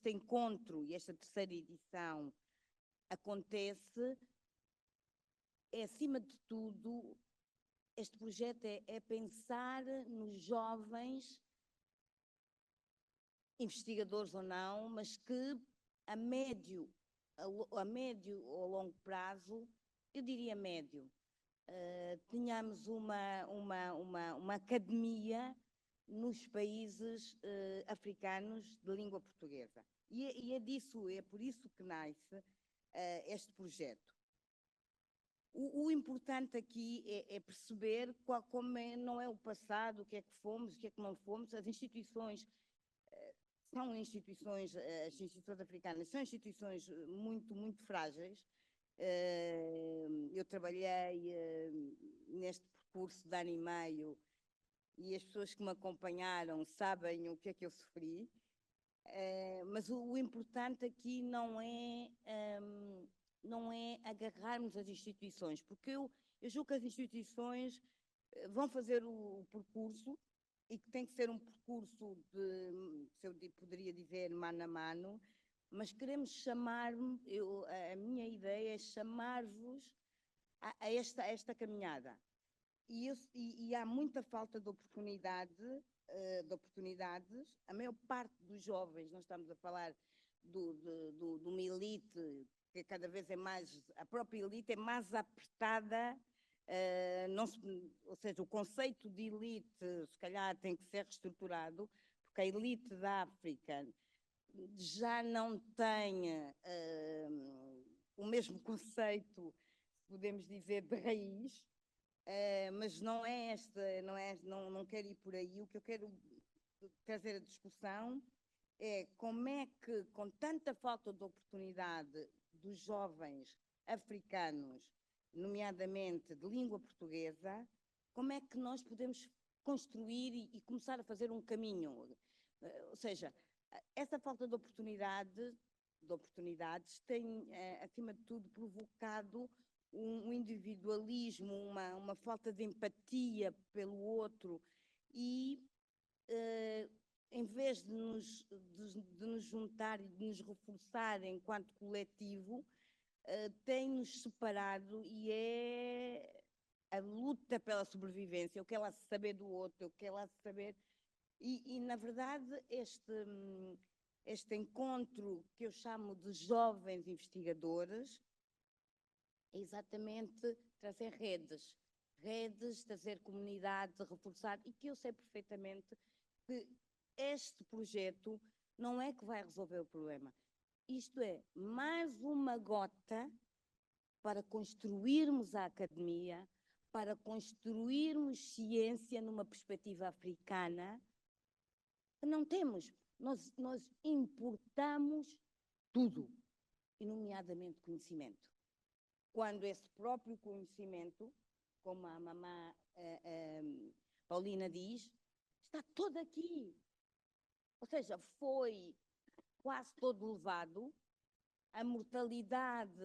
encontro e esta terceira edição acontece, acima de tudo, este projeto é pensar nos jovens, investigadores ou não, mas que a médio ou longo prazo, eu diria médio, tenhamos uma academia nos países africanos de língua portuguesa. E é por isso que nasce este projeto. O importante aqui é perceber não é o passado, o que é que fomos, o que é que não fomos. As instituições as instituições africanas são instituições muito, muito frágeis. Eu trabalhei neste percurso de ano e meio, e as pessoas que me acompanharam sabem o que é que eu sofri, mas o importante aqui não é agarrarmos as instituições, porque eu julgo que as instituições vão fazer o percurso, e que tem que ser um percurso se eu poderia dizer, mano a mano, mas queremos a minha ideia é chamar-vos a esta caminhada. E há muita falta de oportunidades. A maior parte dos jovens, nós estamos a falar de uma elite que cada vez é mais, a própria elite é mais apertada, ou seja, o conceito de elite se calhar tem que ser reestruturado, porque a elite da África já não tem o mesmo conceito, podemos dizer, de raiz, mas não é não quero ir por aí. O que eu quero trazer a discussão é como é que, com tanta falta de oportunidade dos jovens africanos, nomeadamente de língua portuguesa, como é que nós podemos construir e começar a fazer um caminho? Ou seja, essa falta de oportunidades tem, acima de tudo, provocado um individualismo, uma falta de empatia pelo outro e, em vez de nos juntar e de nos reforçar enquanto coletivo, tem-nos separado e é a luta pela sobrevivência. Eu quero lá saber do outro, eu quero lá saber... E na verdade, este encontro que eu chamo de jovens investigadores é exatamente trazer redes, trazer comunidade, reforçar, e que eu sei perfeitamente que este projeto não é que vai resolver o problema. Isto é mais uma gota para construirmos a academia, para construirmos ciência numa perspectiva africana, que não temos. Nós importamos tudo, e nomeadamente conhecimento. Quando esse próprio conhecimento, como a mamã Paulina diz, está todo aqui. Ou seja, foi quase todo levado. A mortalidade,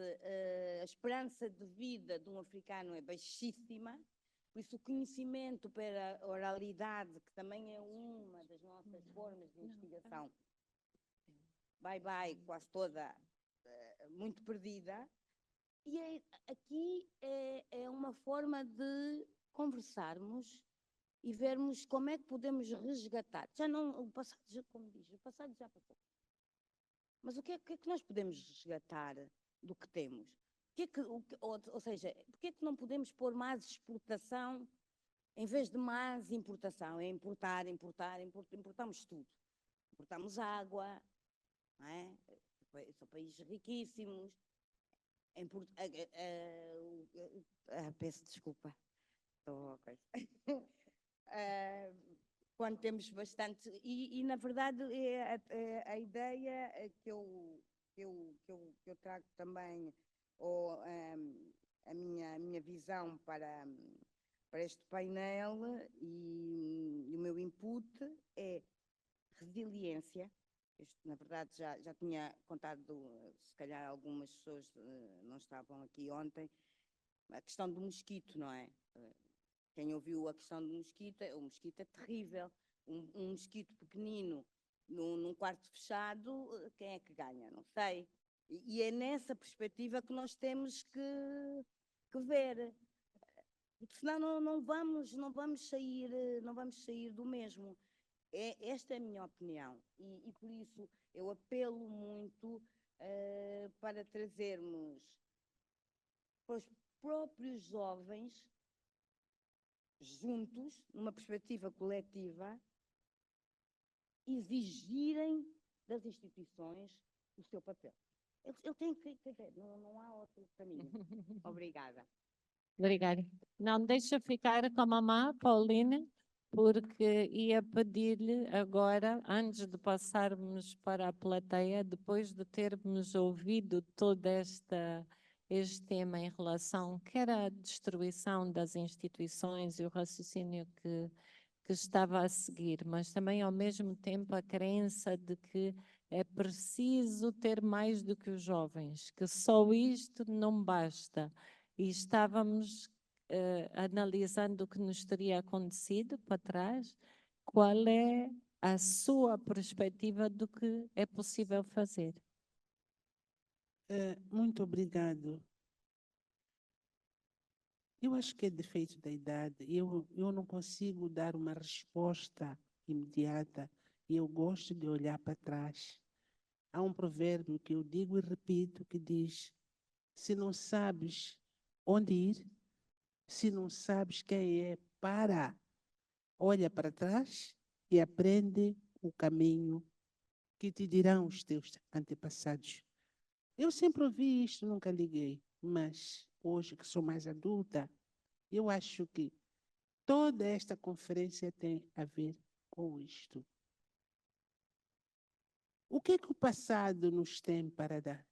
a esperança de vida de um africano é baixíssima. Por isso, o conhecimento para a oralidade, que também é uma das nossas formas de investigação, vai quase toda muito perdida. E aqui é uma forma de conversarmos e vermos como é que podemos resgatar. Já não, o passado, como diz, o passado já passou. Mas o que é que nós podemos resgatar do que temos? Ou seja, porque é que não podemos pôr mais exportação em vez de mais importação? É importamos tudo. Importamos água, não é? São países riquíssimos. Peço desculpa. Quando temos bastante... E na verdade, a ideia que eu trago também, ou a minha visão para este painel e o meu input é resiliência. Isto, na verdade, já tinha contado, se calhar algumas pessoas não estavam aqui ontem, a questão do mosquito, não é? Quem ouviu a questão do mosquito, o mosquito é terrível. Um mosquito pequenino num quarto fechado, quem é que ganha? Não sei. E é nessa perspectiva que nós temos que ver. Porque senão não vamos sair do mesmo. Esta é a minha opinião. E por isso eu apelo muito para trazermos para os próprios jovens juntos, numa perspectiva coletiva, exigirem das instituições o seu papel. Eu tenho que ver, não há outro caminho. Obrigada. Obrigada. Não deixa ficar com a mamã, Paulina, porque ia pedir-lhe agora, antes de passarmos para a plateia, depois de termos ouvido todo este tema em relação, quer à destruição das instituições e o raciocínio que estava a seguir, mas também ao mesmo tempo a crença de que é preciso ter mais do que os jovens, que só isto não basta. E estávamos analisando o que nos teria acontecido para trás, qual é a sua perspectiva do que é possível fazer? Muito obrigado. Eu acho que é defeito da idade. Eu não consigo dar uma resposta imediata. Eu gosto de olhar para trás. Há um provérbio que eu digo e repito que diz: se não sabes onde ir, se não sabes quem é, olha para trás e aprende o caminho que te dirão os teus antepassados. Eu sempre ouvi isto, nunca liguei, mas hoje que sou mais adulta, eu acho que toda esta conferência tem a ver com isto. O que o passado nos tem para dar?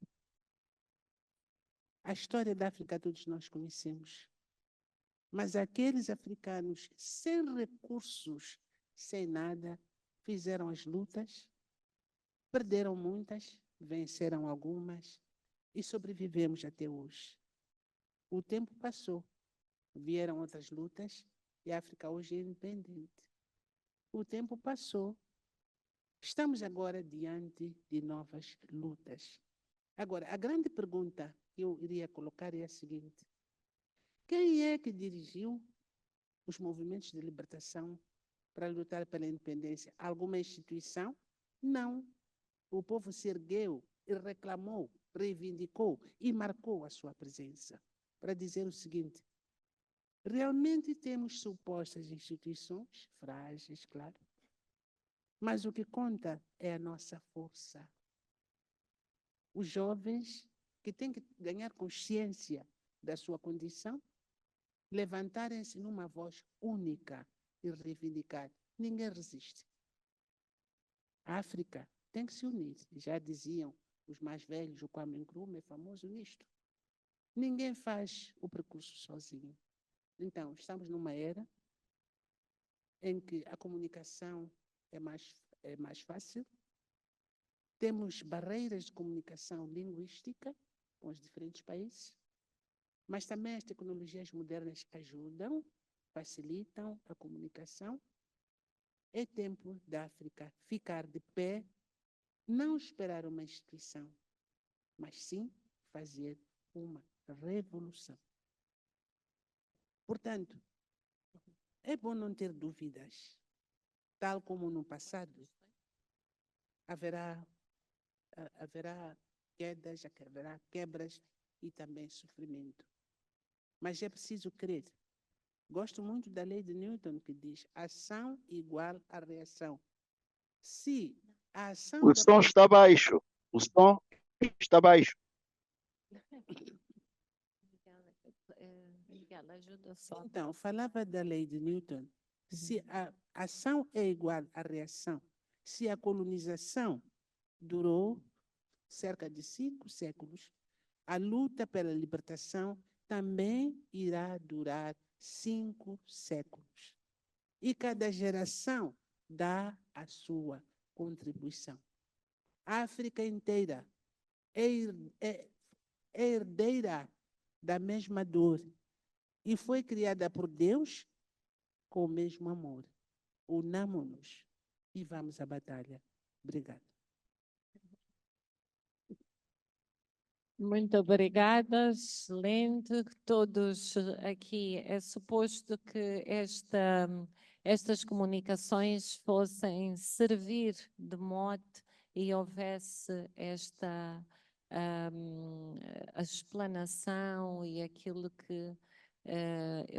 A história da África todos nós conhecemos. Mas aqueles africanos sem recursos, sem nada, fizeram as lutas, perderam muitas, venceram algumas e sobrevivemos até hoje. O tempo passou, vieram outras lutas e a África hoje é independente. O tempo passou, estamos agora diante de novas lutas. Agora, a grande pergunta que eu iria colocar é a seguinte: quem é que dirigiu os movimentos de libertação para lutar pela independência? Alguma instituição? Não. O povo se ergueu e reclamou, reivindicou e marcou a sua presença para dizer o seguinte: realmente temos supostas instituições, frágeis, claro, mas o que conta é a nossa força. Os jovens que têm que ganhar consciência da sua condição, levantarem-se numa voz única e reivindicar. Ninguém resiste. A África tem que se unir. Já diziam os mais velhos, o Kwame Nkrumah é famoso nisto. Ninguém faz o percurso sozinho. Então, estamos numa era em que a comunicação é mais fácil. Temos barreiras de comunicação linguística com os diferentes países, mas também as tecnologias modernas ajudam, facilitam a comunicação. É tempo da África ficar de pé, não esperar uma instituição, mas sim fazer uma revolução. Portanto, é bom não ter dúvidas. Tal como no passado, haverá quedas, haverá quebras e também sofrimento. Mas é preciso crer. Gosto muito da lei de Newton, que diz ação igual a reação. Se a ação... O som está baixo. O som está baixo. Miguel, ajuda só. Então, falava da lei de Newton. Se a ação é igual à reação, se a colonização durou cerca de 5 séculos, a luta pela libertação também irá durar 5 séculos. E cada geração dá a sua contribuição. A África inteira é herdeira da mesma dor e foi criada por Deus com o mesmo amor. Unamo-nos e vamos à batalha. Obrigada. Muito obrigada, excelente. Todos aqui, é suposto que estas comunicações fossem servir de mote e houvesse esta a explanação e aquilo que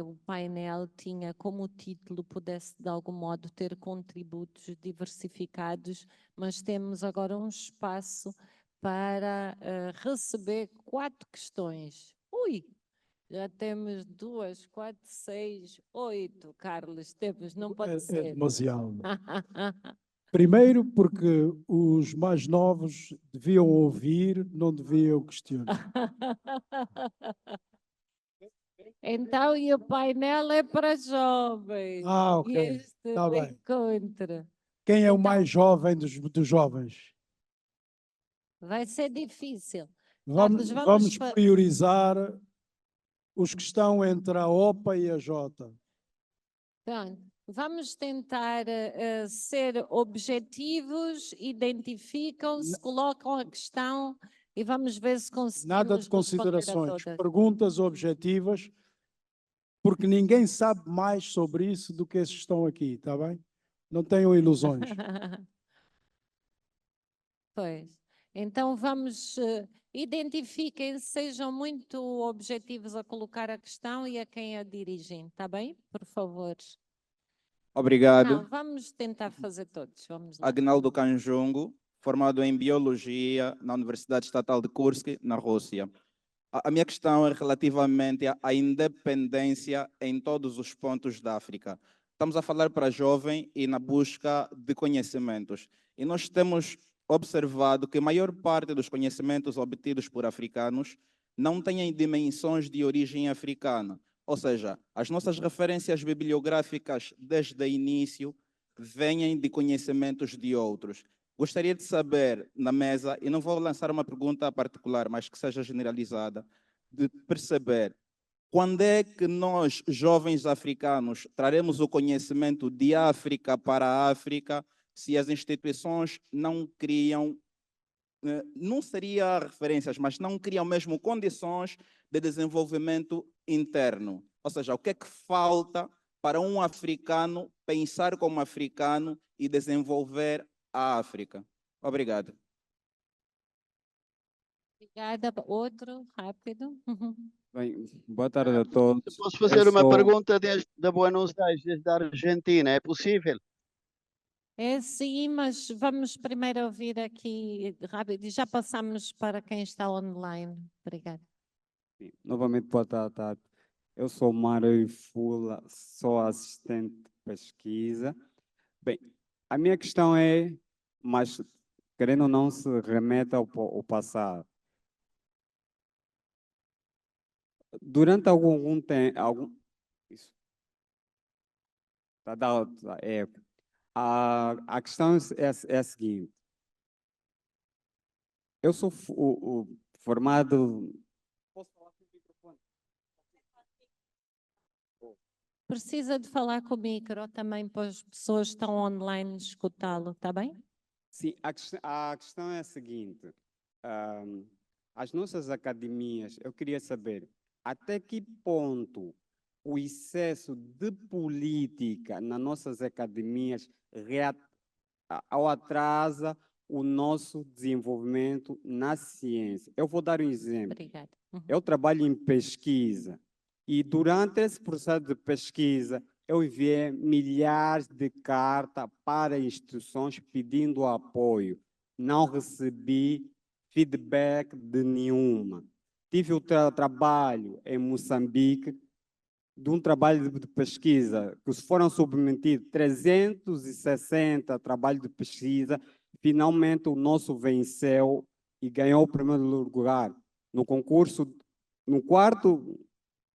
o painel tinha como título pudesse de algum modo ter contributos diversificados, mas temos agora um espaço para receber 4 questões. Ui, já temos 2, 4, 6, 8, Carlos, temos, não pode É ser. demasiado. Primeiro porque os mais novos deviam ouvir, não deviam questionar. Então, e o painel é para jovens. Ah, ok. E este Está bem. encontro. Quem é o Então- mais jovem dos jovens? Vai ser difícil. Vamos vamos fa- priorizar os que estão entre a OPA e a Jota. Pronto. Vamos tentar ser objetivos, identificam-se, colocam a questão e vamos ver se conseguimos Nada de responder a considerações. todas. Perguntas objetivas. porque ninguém sabe mais sobre isso do que esses que estão aqui, está bem? Não tenham ilusões. Pois. Então vamos, identifiquem, sejam muito objetivos a colocar a questão e a quem a dirigem, está bem? Por favor. Obrigado. Não, vamos tentar fazer todos. Vamos lá. Agnaldo Kanjungo, formado em Biologia na Universidade Estatal de Kursk, na Rússia. A minha questão é relativamente à independência em todos os pontos da África. Estamos a falar para jovem e na busca de conhecimentos. E nós temos observado que a maior parte dos conhecimentos obtidos por africanos não têm dimensões de origem africana. Ou seja, as nossas referências bibliográficas desde o início vêm de conhecimentos de outros. Gostaria de saber, na mesa, e não vou lançar uma pergunta particular, mas que seja generalizada, de perceber quando é que nós, jovens africanos, traremos o conhecimento de África para a África, se as instituições não criam, não seria referências, mas não criam mesmo condições de desenvolvimento interno. Ou seja, o que é que falta para um africano pensar como africano e desenvolver a África? Obrigado. Obrigada. Outro, rápido. Bem, boa tarde a todos. Posso Eu fazer uma sou- pergunta da Buenos Aires, desde a Argentina, é possível? É sim, mas vamos primeiro ouvir aqui rápido e já passamos para quem está online. Obrigada. Sim, novamente, boa tarde. Eu sou Mário Fula, sou assistente de pesquisa. Bem, a minha questão é, mas querendo ou não, se remete ao passado. Durante algum tempo, a questão é a seguinte. Eu sou formado. Posso falar com o microfone? Precisa de falar com o micro também para as pessoas que estão online escutá-lo, está bem? Sim, a questão é a seguinte. As nossas academias, eu queria saber até que ponto o excesso de política nas nossas academias ou atrasa o nosso desenvolvimento na ciência. Eu vou dar um exemplo. Obrigada. Eu trabalho em pesquisa e durante esse processo de pesquisa eu enviei milhares de cartas para instituições pedindo apoio. Não recebi feedback de nenhuma. Tive o trabalho em Moçambique, de um trabalho de pesquisa, que foram submetidos 360 trabalhos de pesquisa, finalmente o nosso venceu e ganhou o primeiro lugar no concurso, no quarto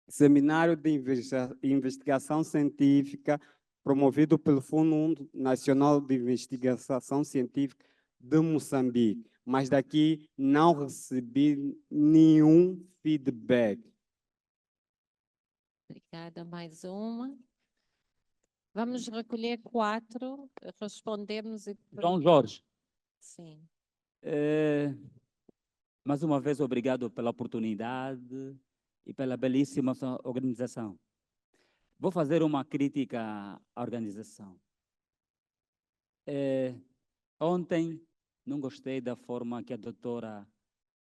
seminário de investigação científica promovido pelo Fundo Nacional de Investigação Científica de Moçambique. Mas daqui não recebi nenhum feedback. Obrigada. Mais uma. Vamos recolher 4, respondemos e depois... João Jorge, Sim. mais uma vez, obrigado pela oportunidade e pela belíssima organização. Vou fazer uma crítica à organização. Ontem, não gostei da forma que a doutora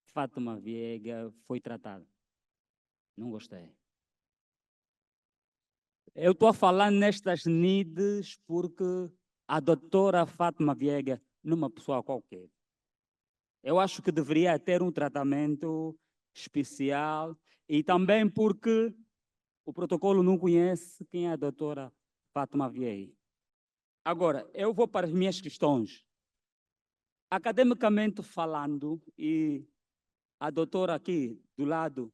Fátima Viegas foi tratada. Não gostei. Eu estou a falar nestas NIDs porque a doutora Fátima Viegas não é uma pessoa qualquer. Eu acho que deveria ter um tratamento especial e também porque o protocolo não conhece quem é a doutora Fátima Viegas. Agora, eu vou para as minhas questões. Academicamente falando, e a doutora aqui do lado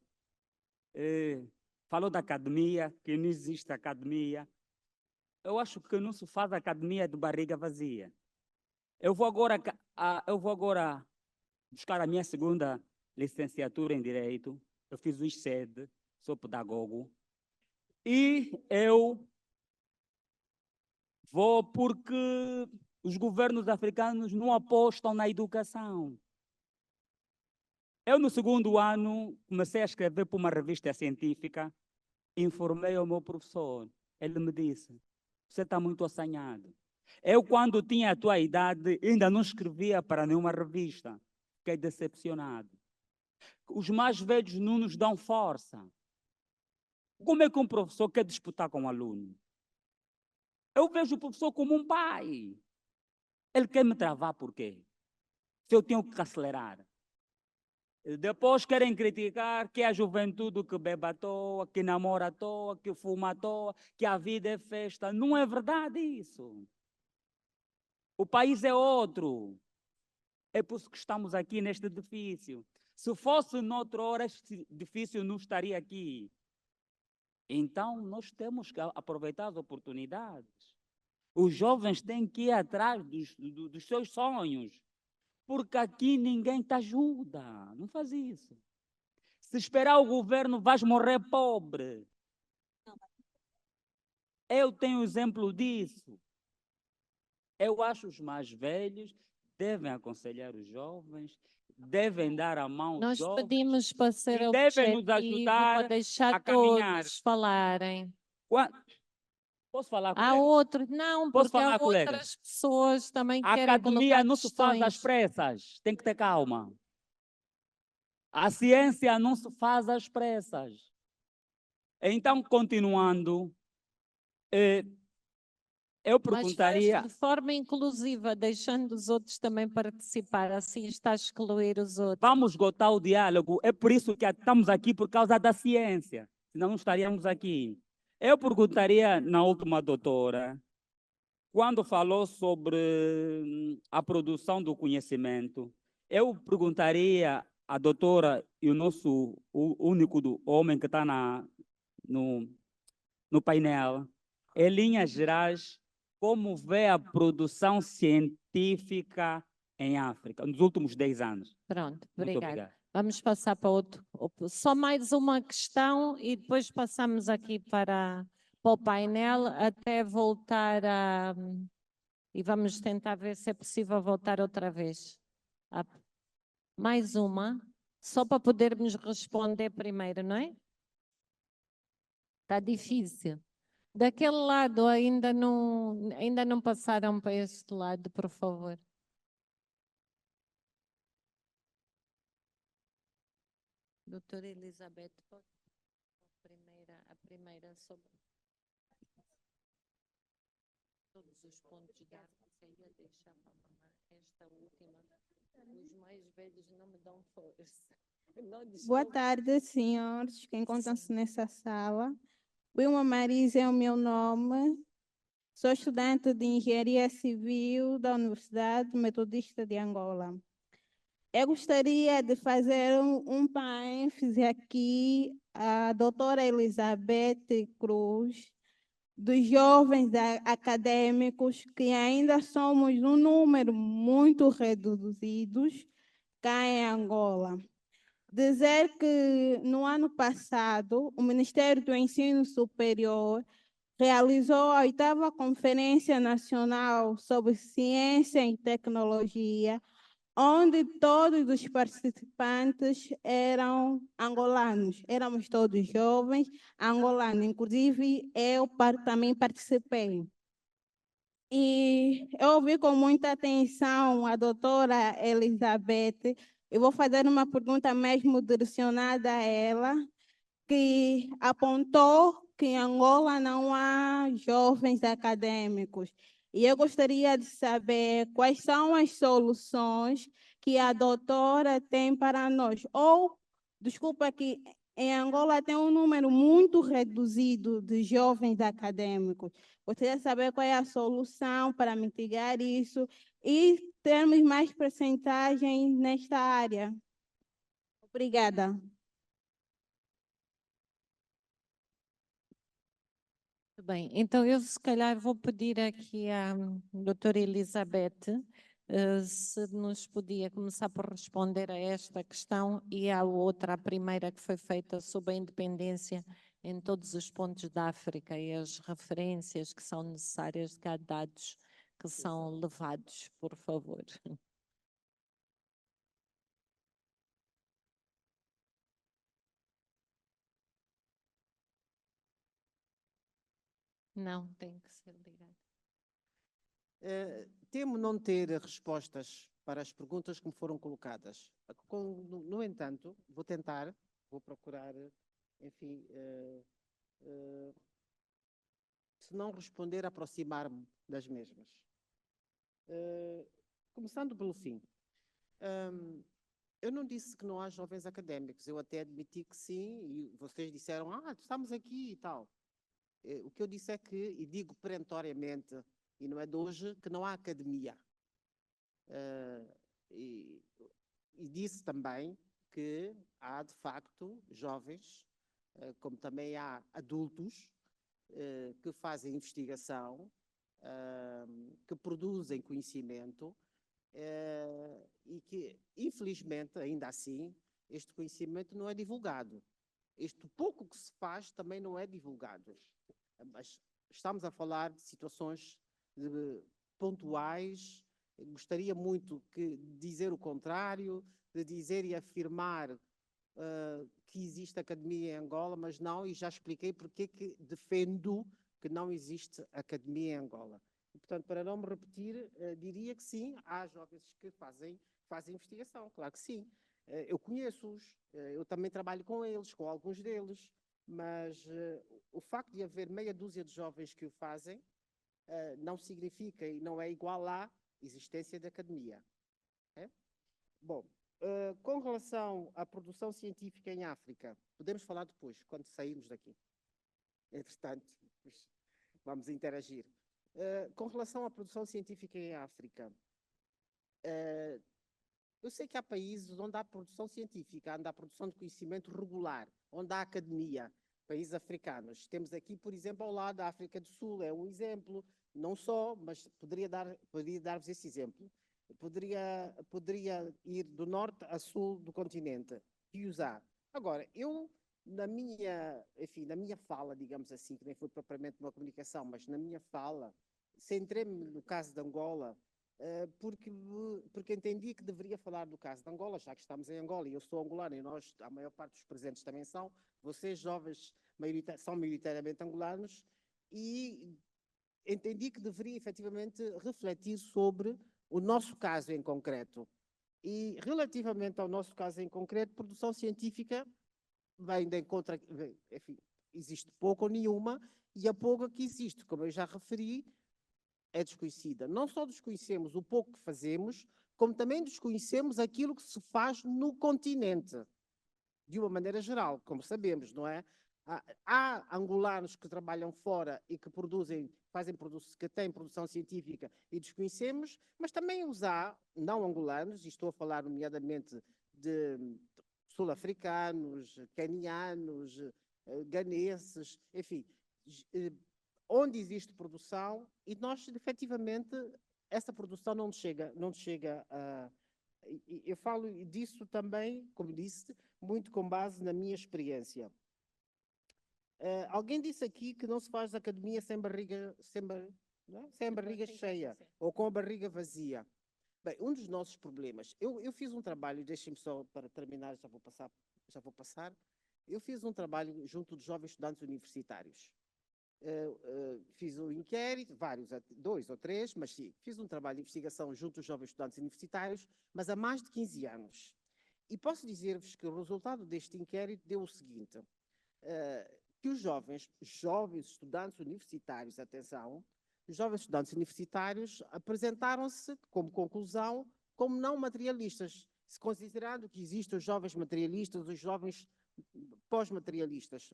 falou da academia, que não existe academia. Eu acho que não se faz academia de barriga vazia. Eu vou agora buscar a minha segunda licenciatura em Direito. Eu fiz o ICED, sou pedagogo. E eu vou porque os governos africanos não apostam na educação. Eu, no segundo ano, comecei a escrever para uma revista científica informei ao meu professor. Ele me disse, você está muito assanhado. Eu, quando tinha a tua idade, ainda não escrevia para nenhuma revista. Fiquei decepcionado. Os mais velhos não nos dão força. Como é que um professor quer disputar com um aluno? Eu vejo o professor como um pai. Ele quer me travar por quê? Se eu tenho que acelerar. Depois querem criticar que a juventude que bebe à toa, que namora à toa, que fuma à toa, que a vida é festa. Não é verdade isso. O país é outro. É por isso que estamos aqui neste edifício. Se fosse noutra hora, este edifício não estaria aqui. Então, nós temos que aproveitar as oportunidades. Os jovens têm que ir atrás dos seus sonhos. Porque aqui ninguém te ajuda. Não faz isso. Se esperar o governo, vais morrer pobre. Eu tenho exemplo disso. Eu acho os mais velhos devem aconselhar os jovens, devem dar a mão aos Nós jovens pedimos para ser e devem nos objetivo, ajudar para deixar a caminhar. todos falarem. Posso falar, Há colega? outros, não, Posso porque há falar, colega? outras pessoas também que A querem academia colocar não se faz às questões. pressas, tem que ter calma. A ciência não se faz às pressas. Então, continuando, eu Mas faz perguntaria... de forma inclusiva, deixando os outros também participar, assim está a excluir os outros. Vamos esgotar o diálogo. É por isso que estamos aqui, por causa da ciência. Senão não estaríamos aqui. Eu perguntaria na última doutora, quando falou sobre a produção do conhecimento, eu perguntaria à doutora e o nosso o homem que está no painel, em linhas gerais, como vê a produção científica em África nos últimos 10 anos. Pronto, Muito obrigada. obrigado. Vamos passar para outro. Só mais uma questão e depois passamos aqui para o painel até voltar a... E vamos tentar ver se é possível voltar outra vez. Mais uma, só para podermos responder primeiro, não é? Está difícil. Daquele lado ainda não passaram para este lado, por favor. Doutora Elizabeth, pode a primeira sobre todos os pontos da África, ia deixar para esta última. Os mais velhos não me dão força. Boa tarde, senhores que encontram-se nessa sala. Wilma Marisa é o meu nome. Sou estudante de Engenharia Civil da Universidade Metodista de Angola. Eu gostaria de fazer um ênfase aqui à doutora Elizabeth Cruz, dos jovens acadêmicos, que ainda somos um número muito reduzidos cá em Angola. Dizer que no ano passado o Ministério do Ensino Superior realizou a 8ª Conferência Nacional sobre Ciência e Tecnologia, onde todos os participantes eram angolanos, éramos todos jovens angolanos, inclusive eu também participei. E eu ouvi com muita atenção a doutora Elizabeth. Eu vou fazer uma pergunta mesmo direcionada a ela, que apontou que em Angola não há jovens acadêmicos. E eu gostaria de saber quais são as soluções que a doutora tem para nós. Ou, desculpa, que em Angola tem um número muito reduzido de jovens acadêmicos. Gostaria de saber qual é a solução para mitigar isso e termos mais percentagem nesta área. Obrigada. Muito bem, então eu se calhar vou pedir aqui à doutora Elizabeth se nos podia começar por responder a esta questão e à outra, a primeira que foi feita sobre a independência em todos os pontos da África e as referências que são necessárias de cada dados que são levados, por favor. Não, tem que ser ligado. Temo não ter respostas para as perguntas que me foram colocadas. No entanto, vou procurar, enfim, se não responder, aproximar-me das mesmas. Começando pelo fim. Eu não disse que não há jovens académicos, eu até admiti que sim, e vocês disseram, estamos aqui e tal. O que eu disse é que, e digo perentoriamente, e não é de hoje, que não há academia. E disse também que há, de facto, jovens, como também há adultos, que fazem investigação, que produzem conhecimento, e que, infelizmente, ainda assim, este conhecimento não é divulgado. Este pouco que se faz também não é divulgado. Mas estamos a falar de situações pontuais. Gostaria muito de dizer o contrário, de dizer e afirmar que existe academia em Angola, mas não, e já expliquei porque que defendo que não existe academia em Angola. E, portanto, para não me repetir, diria que sim, há jovens que fazem investigação, claro que sim. Eu conheço-os, eu também trabalho com eles, com alguns deles, mas o facto de haver meia dúzia de jovens que o fazem não significa e não é igual à existência da academia. Bom, com relação à produção científica em África, podemos falar depois, quando sairmos daqui. Entretanto, vamos interagir. Com relação à produção científica em África, eu sei que há países onde há produção científica, onde há produção de conhecimento regular, onde há academia, países africanos. Temos aqui, por exemplo, ao lado da África do Sul, é um exemplo, não só, mas poderia dar-vos esse exemplo. Poderia ir do norte a sul do continente e usar. Agora, eu, na minha fala, digamos assim, que nem foi propriamente uma comunicação, mas na minha fala, centrei-me no caso de Angola, porque entendi que deveria falar do caso de Angola, já que estamos em Angola e eu sou angolano e nós, a maior parte dos presentes também são, vocês jovens são maioritariamente angolanos, e entendi que deveria efetivamente refletir sobre o nosso caso em concreto. E relativamente ao nosso caso em concreto, produção científica vem de encontro, enfim, existe pouco ou nenhuma, e a pouca que existe, como eu já referi, é desconhecida. Não só desconhecemos o pouco que fazemos, como também desconhecemos aquilo que se faz no continente, de uma maneira geral, como sabemos, não é? Há angolanos que trabalham fora e que que têm produção científica e desconhecemos, mas também os há, não angolanos, e estou a falar nomeadamente de sul-africanos, canianos, ganeses, enfim, onde existe produção e nós, efetivamente, essa produção não chega a... Eu falo disso também, como disse, muito com base na minha experiência. Alguém disse aqui que não se faz academia sem barriga cheia ou com a barriga vazia. Bem, um dos nossos problemas, eu fiz um trabalho, deixem-me só para terminar, já vou passar. Eu fiz um trabalho junto de jovens estudantes universitários. Fiz um inquérito, dois ou três, mas sim, fiz um trabalho de investigação junto dos jovens estudantes universitários, mas há mais de 15 anos. E posso dizer-vos que o resultado deste inquérito deu o seguinte, que os jovens estudantes universitários, atenção, os jovens estudantes universitários apresentaram-se como conclusão como não materialistas, se considerando que existem os jovens materialistas, os jovens pós-materialistas.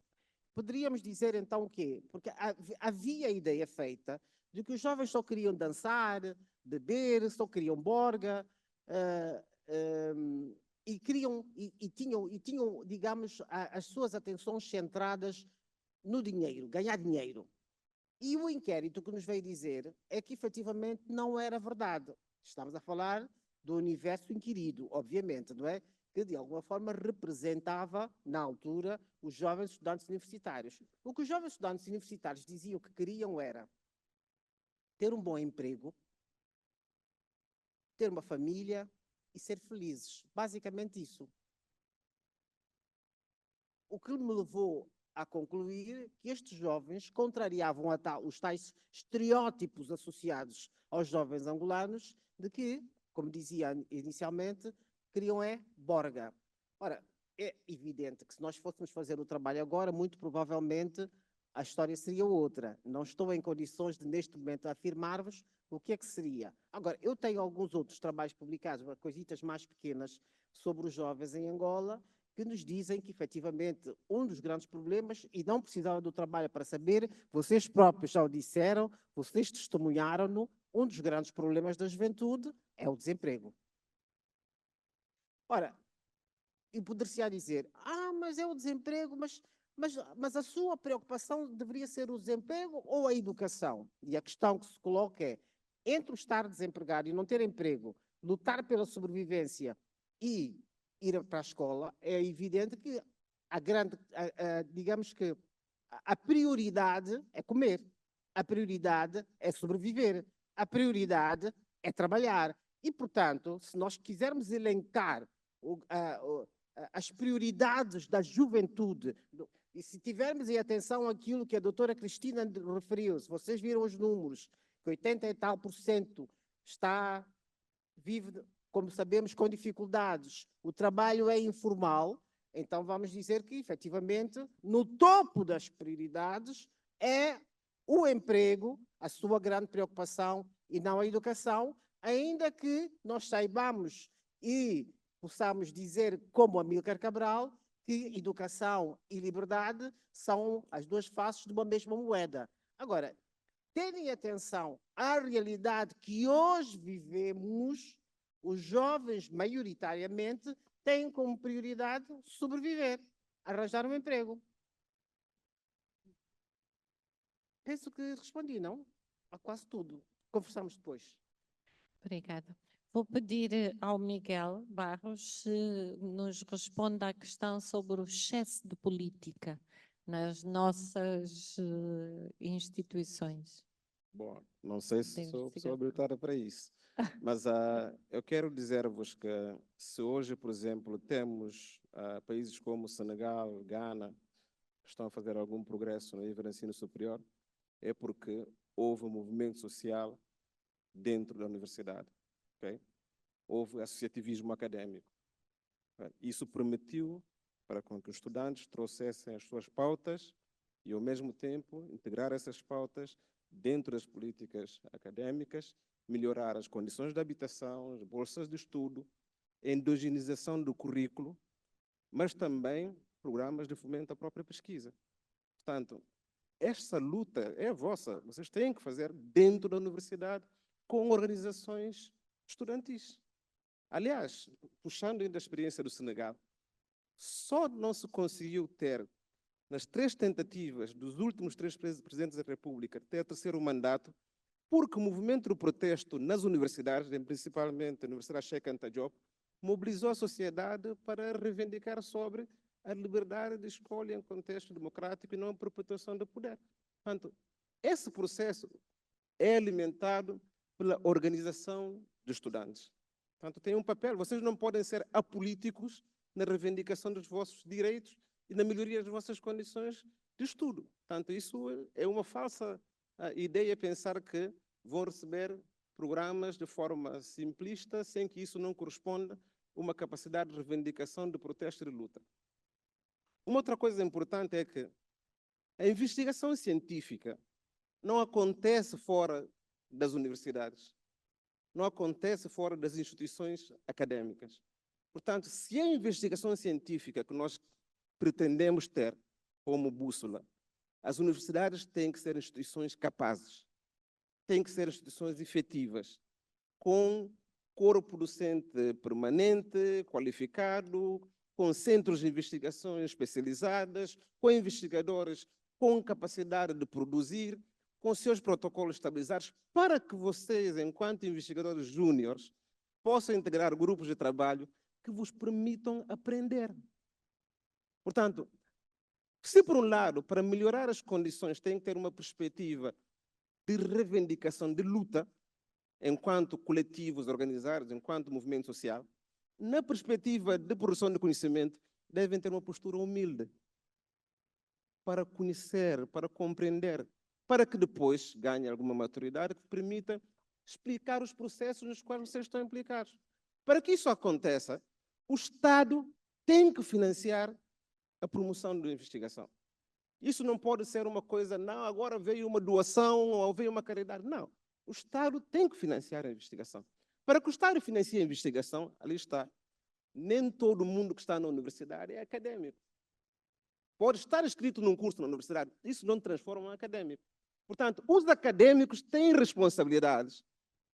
Poderíamos dizer então o quê? Porque havia a ideia feita de que os jovens só queriam dançar, beber, só queriam borga, e tinham, digamos, as suas atenções centradas no dinheiro, ganhar dinheiro. E o inquérito que nos veio dizer é que efetivamente não era verdade. Estamos a falar do universo inquirido, obviamente, não é? Que de alguma forma representava, na altura, os jovens estudantes universitários. O que os jovens estudantes universitários diziam que queriam era ter um bom emprego, ter uma família e ser felizes. Basicamente isso. O que me levou a concluir que estes jovens contrariavam os tais estereótipos associados aos jovens angolanos de que, como dizia inicialmente, queriam borga. Ora, é evidente que se nós fôssemos fazer o trabalho agora, muito provavelmente a história seria outra. Não estou em condições de, neste momento, afirmar-vos o que é que seria. Agora, eu tenho alguns outros trabalhos publicados, coisitas mais pequenas, sobre os jovens em Angola, que nos dizem que, efetivamente, um dos grandes problemas, e não precisavam do trabalho para saber, vocês próprios já o disseram, vocês testemunharam-no, um dos grandes problemas da juventude é o desemprego. Ora, e poder-se-á dizer, mas é o desemprego, mas a sua preocupação deveria ser o desemprego ou a educação? E a questão que se coloca é, entre o estar desempregado e não ter emprego, lutar pela sobrevivência e ir para a escola, é evidente que digamos que a prioridade é comer, a prioridade é sobreviver, a prioridade é trabalhar. E, portanto, se nós quisermos elencar as prioridades da juventude, e se tivermos em atenção aquilo que a doutora Cristina referiu, se vocês viram os números, que 80 e tal % vive, como sabemos, com dificuldades, o trabalho é informal, então vamos dizer que, efetivamente, no topo das prioridades é o emprego, a sua grande preocupação, e não a educação, ainda que nós saibamos e possamos dizer, como Amílcar Cabral, que educação e liberdade são as duas faces de uma mesma moeda. Agora, tenham atenção à realidade que hoje vivemos, os jovens, maioritariamente, têm como prioridade sobreviver, arranjar um emprego. Penso que respondi, não? A quase tudo. Conversamos depois. Obrigada. Vou pedir ao Miguel Barros se nos responde à questão sobre o excesso de política nas nossas instituições. Bom, não sei se sou habilitada para isso, mas eu quero dizer-vos que se hoje, por exemplo, temos países como Senegal, Gana, que estão a fazer algum progresso no nível de ensino superior, é porque houve um movimento social dentro da universidade. Okay? Houve associativismo acadêmico. Isso permitiu para que os estudantes trouxessem as suas pautas e, ao mesmo tempo, integrar essas pautas dentro das políticas acadêmicas, melhorar as condições de habitação, as bolsas de estudo, endogenização do currículo, mas também programas de fomento à própria pesquisa. Portanto, esta luta é vossa, vocês têm que fazer dentro da universidade com organizações estudantis. Aliás, puxando ainda a experiência do Senegal, só não se conseguiu ter, nas 3 tentativas dos últimos 3 presidentes da República, ter terceiro mandato, porque o movimento do protesto nas universidades, principalmente a Universidade Cheikh Anta Diop, mobilizou a sociedade para reivindicar sobre a liberdade de escolha em contexto democrático e não a perpetuação do poder. Portanto, esse processo é alimentado pela organização de estudantes. Portanto, tem um papel, vocês não podem ser apolíticos na reivindicação dos vossos direitos e na melhoria das vossas condições de estudo. Portanto, isso é uma falsa ideia pensar que vão receber programas de forma simplista, sem que isso não corresponda a uma capacidade de reivindicação, de protesto e de luta. Uma outra coisa importante é que a investigação científica não acontece fora das universidades, não acontece fora das instituições acadêmicas. Portanto, se a investigação científica que nós pretendemos ter como bússola, as universidades têm que ser instituições capazes, têm que ser instituições efetivas, com corpo docente permanente, qualificado, com centros de investigação especializadas, com investigadores com capacidade de produzir, com seus protocolos estabilizados, para que vocês, enquanto investigadores júniores, possam integrar grupos de trabalho que vos permitam aprender. Portanto, se por um lado, para melhorar as condições, tem que ter uma perspectiva de reivindicação, de luta, enquanto coletivos organizados, enquanto movimento social, na perspectiva de produção de conhecimento, devem ter uma postura humilde. para conhecer, para compreender, para que depois ganhe alguma maturidade que permita explicar os processos nos quais vocês estão implicados. Para que isso aconteça, o Estado tem que financiar a promoção da investigação. Isso não pode ser uma coisa, não, agora veio uma doação ou veio uma caridade. Não. O Estado tem que financiar a investigação. Para que o Estado financie a investigação, ali está. Nem todo mundo que está na universidade é acadêmico. Pode estar escrito num curso na universidade, isso não transforma em acadêmico. Portanto, os acadêmicos têm responsabilidades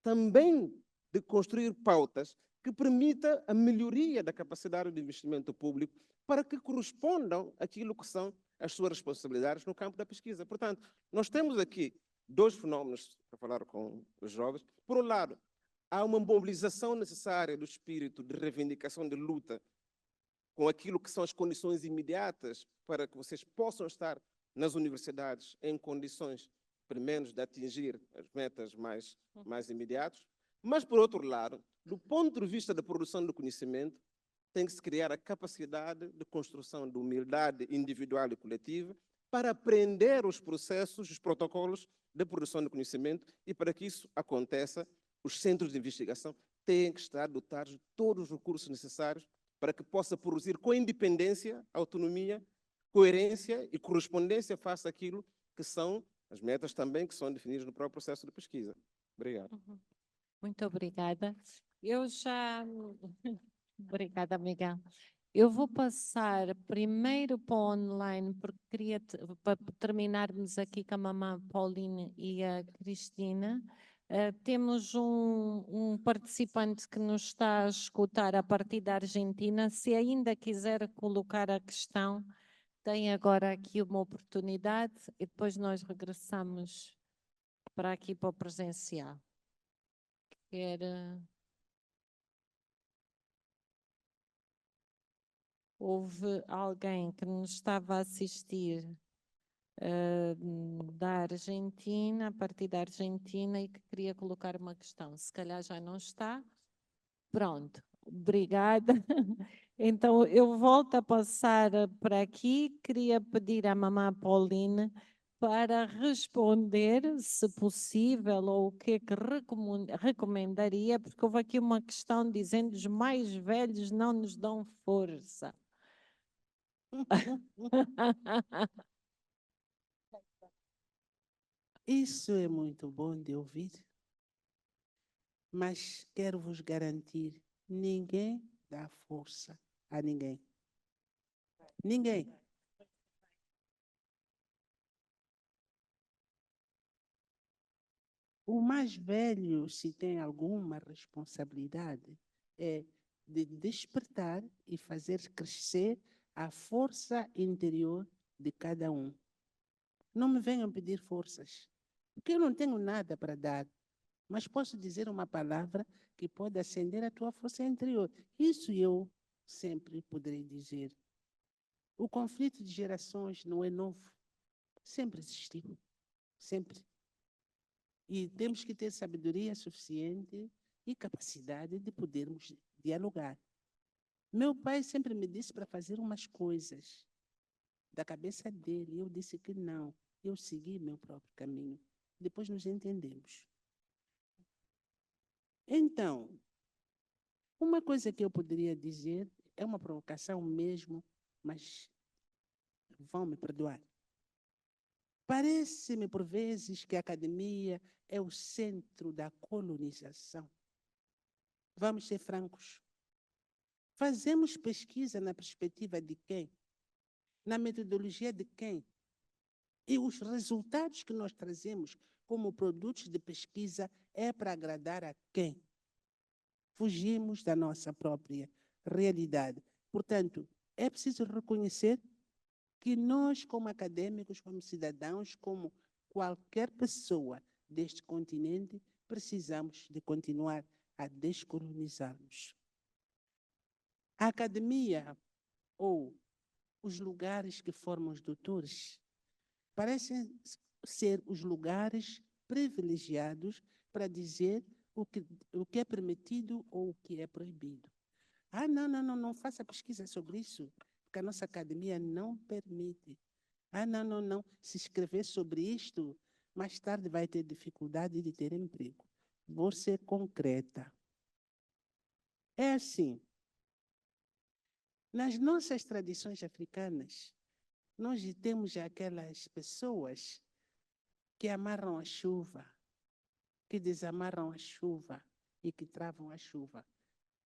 também de construir pautas que permitam a melhoria da capacidade de investimento público para que correspondam àquilo que são as suas responsabilidades no campo da pesquisa. Portanto, nós temos aqui dois fenómenos para falar com os jovens. Por um lado, há uma mobilização necessária do espírito de reivindicação, de luta, com aquilo que são as condições imediatas para que vocês possam estar nas universidades em condições, pelo menos, de atingir as metas mais imediatas. Mas, por outro lado, do ponto de vista da produção do conhecimento, tem que se criar a capacidade de construção de humildade individual e coletiva para aprender os processos, os protocolos de produção do conhecimento, e para que isso aconteça, os centros de investigação têm que estar dotados de todos os recursos necessários para que possa produzir com independência, autonomia, coerência e correspondência face àquilo que são as metas também que são definidas no próprio processo de pesquisa. Obrigado. Muito obrigada. Eu já... Obrigada, Miguel. Eu vou passar primeiro para o online, porque queria, para terminarmos aqui com a mamã Pauline e a Cristina. Temos um participante que nos está a escutar a partir da Argentina. Se ainda quiser colocar a questão, tem agora aqui uma oportunidade e depois nós regressamos para aqui para o presencial. Houve alguém que nos estava a assistir da Argentina, a partir da Argentina, e que queria colocar uma questão. Se calhar já não está. Pronto, obrigada. Então, eu volto a passar para aqui. Queria pedir à mamã Pauline para responder, se possível, ou o que é que recomendaria, porque houve aqui uma questão dizendo que os mais velhos não nos dão força. Isso é muito bom de ouvir, mas quero vos garantir, ninguém dá força a ninguém. Ninguém. O mais velho, se tem alguma responsabilidade, é de despertar e fazer crescer a força interior de cada um. Não me venham pedir forças, porque eu não tenho nada para dar, mas posso dizer uma palavra que pode acender a tua força interior. Isso eu sempre poderei dizer. O conflito de gerações não é novo, sempre existiu, sempre. E temos que ter sabedoria suficiente e capacidade de podermos dialogar. Meu pai sempre me disse para fazer umas coisas da cabeça dele. Eu disse que não. Eu segui meu próprio caminho. Depois nos entendemos. Então, uma coisa que eu poderia dizer é uma provocação mesmo, mas vão me perdoar. Parece-me, por vezes, que a academia é o centro da colonização. Vamos ser francos. Fazemos pesquisa na perspectiva de quem? Na metodologia de quem? E os resultados que nós trazemos como produtos de pesquisa é para agradar a quem? Fugimos da nossa própria realidade. Portanto, é preciso reconhecer que nós, como acadêmicos, como cidadãos, como qualquer pessoa deste continente, precisamos de continuar a descolonizar-nos. A academia, ou os lugares que formam os doutores, parecem ser os lugares privilegiados para dizer o que é permitido ou o que é proibido. Ah, não faça pesquisa sobre isso, porque a nossa academia não permite. Ah, não, não, não. Se escrever sobre isto, mais tarde vai ter dificuldade de ter emprego. Vou ser concreta. É assim. Nas nossas tradições africanas, nós temos aquelas pessoas que amarram a chuva, que desamarram a chuva e que travam a chuva.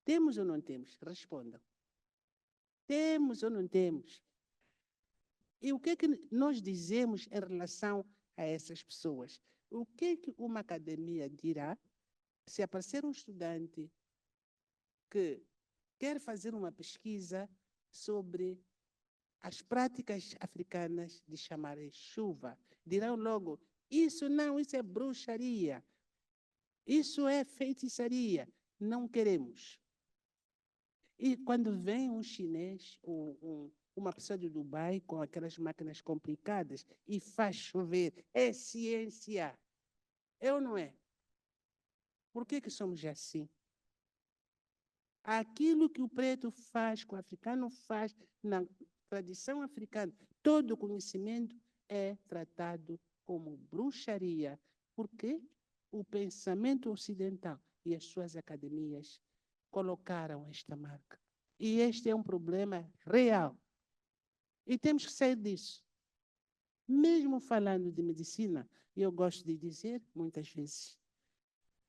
Temos ou não temos? Respondam. Temos ou não temos? E o que é que nós dizemos em relação a essas pessoas? O que é que uma academia dirá se aparecer um estudante que quer fazer uma pesquisa sobre as práticas africanas de chamar chuva? Dirão logo, isso não, isso é bruxaria, isso é feitiçaria, não queremos. E quando vem um chinês ou uma pessoa de Dubai com aquelas máquinas complicadas e faz chover, é ciência. É ou não é? Por que somos assim? Aquilo que o preto faz, que o africano faz, na tradição africana, todo conhecimento é tratado como bruxaria, porque o pensamento ocidental e as suas academias colocaram esta marca. E este é um problema real. E temos que sair disso. Mesmo falando de medicina, eu gosto de dizer, muitas vezes,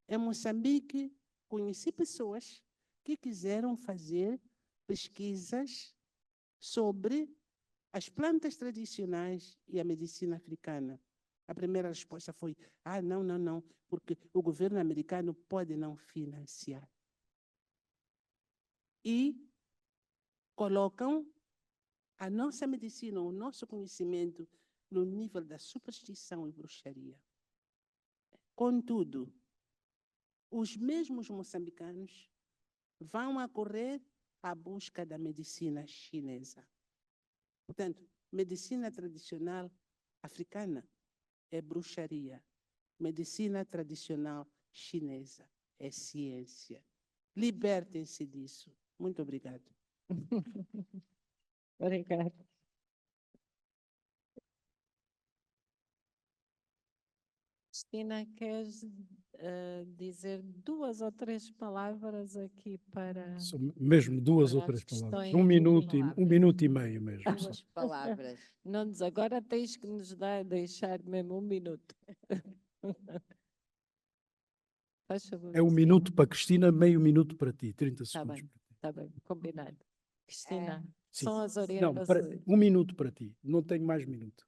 em Moçambique, conheci pessoas que quiseram fazer pesquisas sobre as plantas tradicionais e a medicina africana. A primeira resposta foi, não, não, não, porque o governo americano pode não financiar. E colocam a nossa medicina, o nosso conhecimento no nível da superstição e bruxaria. Contudo, os mesmos moçambicanos vão a correr à busca da medicina chinesa. Portanto, medicina tradicional africana é bruxaria. Medicina tradicional chinesa é ciência. Libertem-se disso. Muito obrigado. Obrigada. Cristina, queres dizer 2 ou 3 palavras aqui para... São mesmo 2 ou para 3 as palavras. questões? 1 minuto e meio mesmo. só. 2 palavras. Não, agora tens que nos deixar mesmo 1 minuto. Faz favor. É 1 minuto para a Cristina, meio minuto para ti, 30 Está segundos. bem, está bem, combinado. Cristina, Sim. são as Não, orientações. 1 minuto para ti, não tenho mais minuto.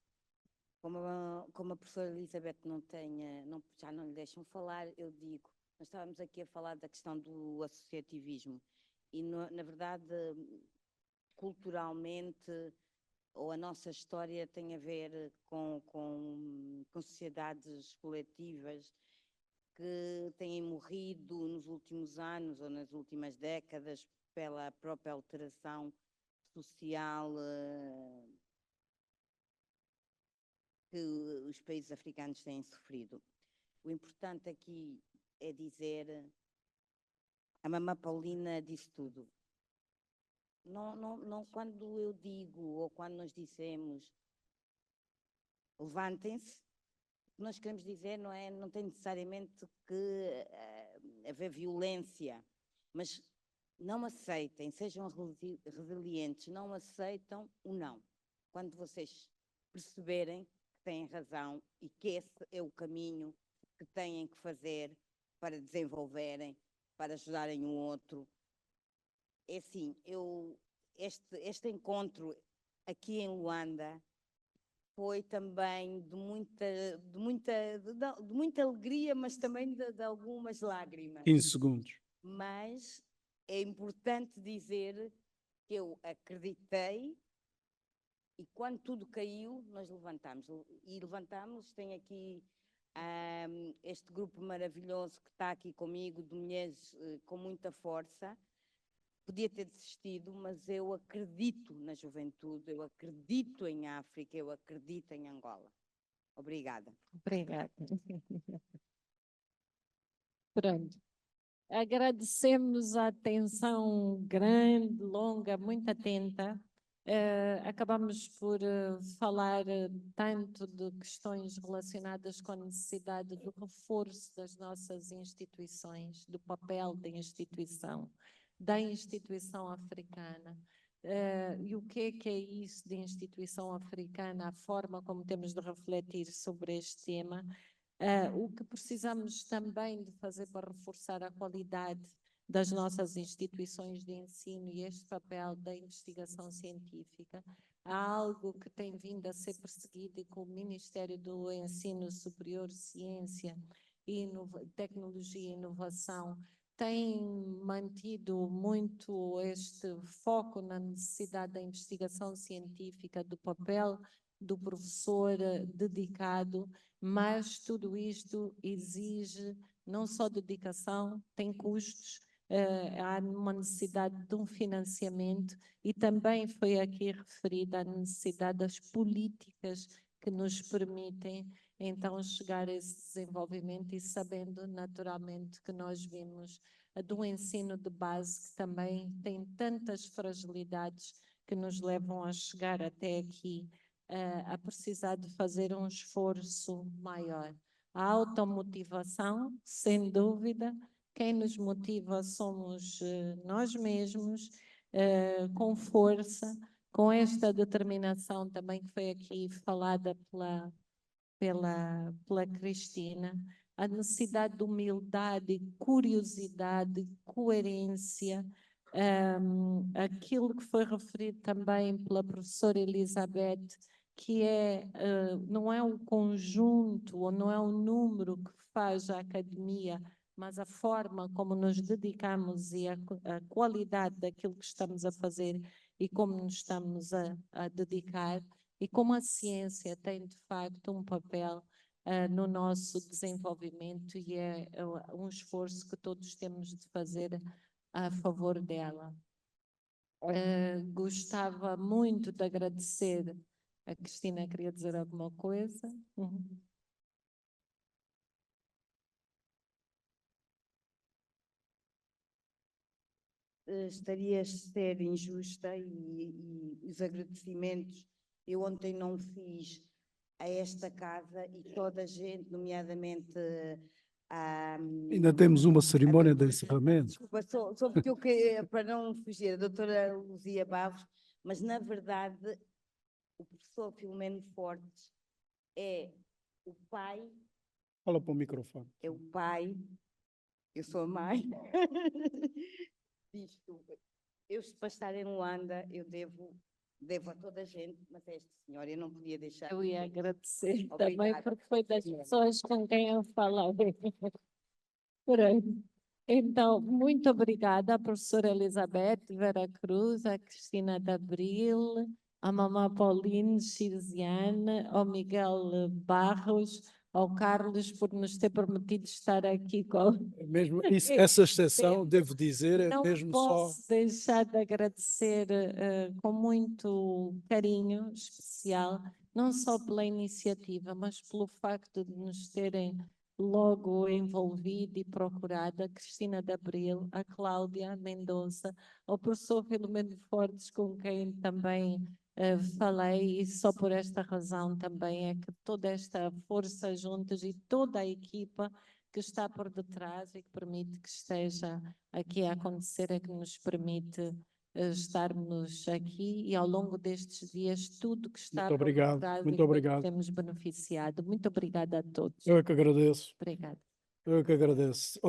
Como a professora Elizabeth já não lhe deixam falar, eu digo, nós estávamos aqui a falar da questão do associativismo e, na verdade, culturalmente, ou a nossa história tem a ver com sociedades coletivas que têm morrido nos últimos anos ou nas últimas décadas pela própria alteração social que os países africanos têm sofrido. O importante aqui é dizer, a Mamã Paulina disse tudo. Não, quando eu digo, ou quando nós dissemos, levantem-se, o que nós queremos dizer não tem necessariamente que haver violência, mas não aceitem, sejam resilientes, não aceitam o não. Quando vocês perceberem que têm razão e que esse é o caminho que têm que fazer para desenvolverem, para ajudarem o outro. É assim, este encontro aqui em Luanda foi também de muita alegria, mas também de algumas lágrimas. 15 segundos. Mas é importante dizer que eu acreditei e quando tudo caiu, nós levantámos. E levantámos, tem aqui este grupo maravilhoso que está aqui comigo, de mulheres com muita força. Podia ter desistido, mas eu acredito na juventude, eu acredito em África, eu acredito em Angola. Obrigada. Obrigada. Pronto. Agradecemos a atenção grande, longa, muito atenta Acabamos por falar tanto de questões relacionadas com a necessidade do reforço das nossas instituições, do papel da instituição africana. E o que é isso de instituição africana, a forma como temos de refletir sobre este tema, o que precisamos também de fazer para reforçar a qualidade das nossas instituições de ensino e este papel da investigação científica. Há algo que tem vindo a ser perseguido e que o Ministério do Ensino Superior, Ciência, Tecnologia e Inovação tem mantido muito este foco na necessidade da investigação científica, do papel do professor dedicado, mas tudo isto exige não só dedicação, tem custos, há uma necessidade de um financiamento e também foi aqui referida a necessidade das políticas que nos permitem então chegar a esse desenvolvimento e sabendo naturalmente que nós vimos do ensino de base que também tem tantas fragilidades que nos levam a chegar até aqui a precisar de fazer um esforço maior. A automotivação, sem dúvida, quem nos motiva somos nós mesmos, com força, com esta determinação também que foi aqui falada pela Cristina, a necessidade de humildade, curiosidade, coerência, aquilo que foi referido também pela professora Elizabeth, que não é um conjunto ou não é um número que faz a academia, mas a forma como nos dedicamos e a qualidade daquilo que estamos a fazer e como nos estamos a dedicar e como a ciência tem de facto um papel no nosso desenvolvimento e é um esforço que todos temos de fazer a favor dela. Gostava muito de agradecer. A Cristina queria dizer alguma coisa? Estaria a ser injusta e os agradecimentos eu ontem não fiz a esta casa e toda a gente, nomeadamente Ainda temos uma cerimónia de encerramento. Desculpa, só porque eu queria, para não fugir, a doutora Luzia Barros, mas na verdade o professor Filomeno Fortes é o pai. Fala para o microfone. É o pai, eu sou a mãe. Disto, eu para estar em Luanda, eu devo a toda a gente, mas a esta senhora eu não podia deixar. Eu ia agradecer Obrigada. também, porque foi das pessoas com quem eu falei. Pronto. Então, muito obrigada à professora Elizabeth Vera Cruz, à Cristina de Abril, à mamã Pauline Chirziane, ao Miguel Barros, ao Carlos por nos ter permitido estar aqui com... Mesmo isso, essa exceção, devo dizer, é Não mesmo posso deixar de agradecer com muito carinho especial, não só pela iniciativa, mas pelo facto de nos terem logo envolvido e procurado a Cristina de Abril, a Cláudia Mendonça, ao professor Filomeno Fortes, com quem também falei, e só por esta razão também é que toda esta força juntos e toda a equipa que está por detrás e que permite que esteja aqui a acontecer é que nos permite estarmos aqui e ao longo destes dias tudo que está Muito obrigado, por trás muito e que obrigado. temos beneficiado. Muito obrigada a todos. Eu é que agradeço. Obrigada. Eu é que agradeço.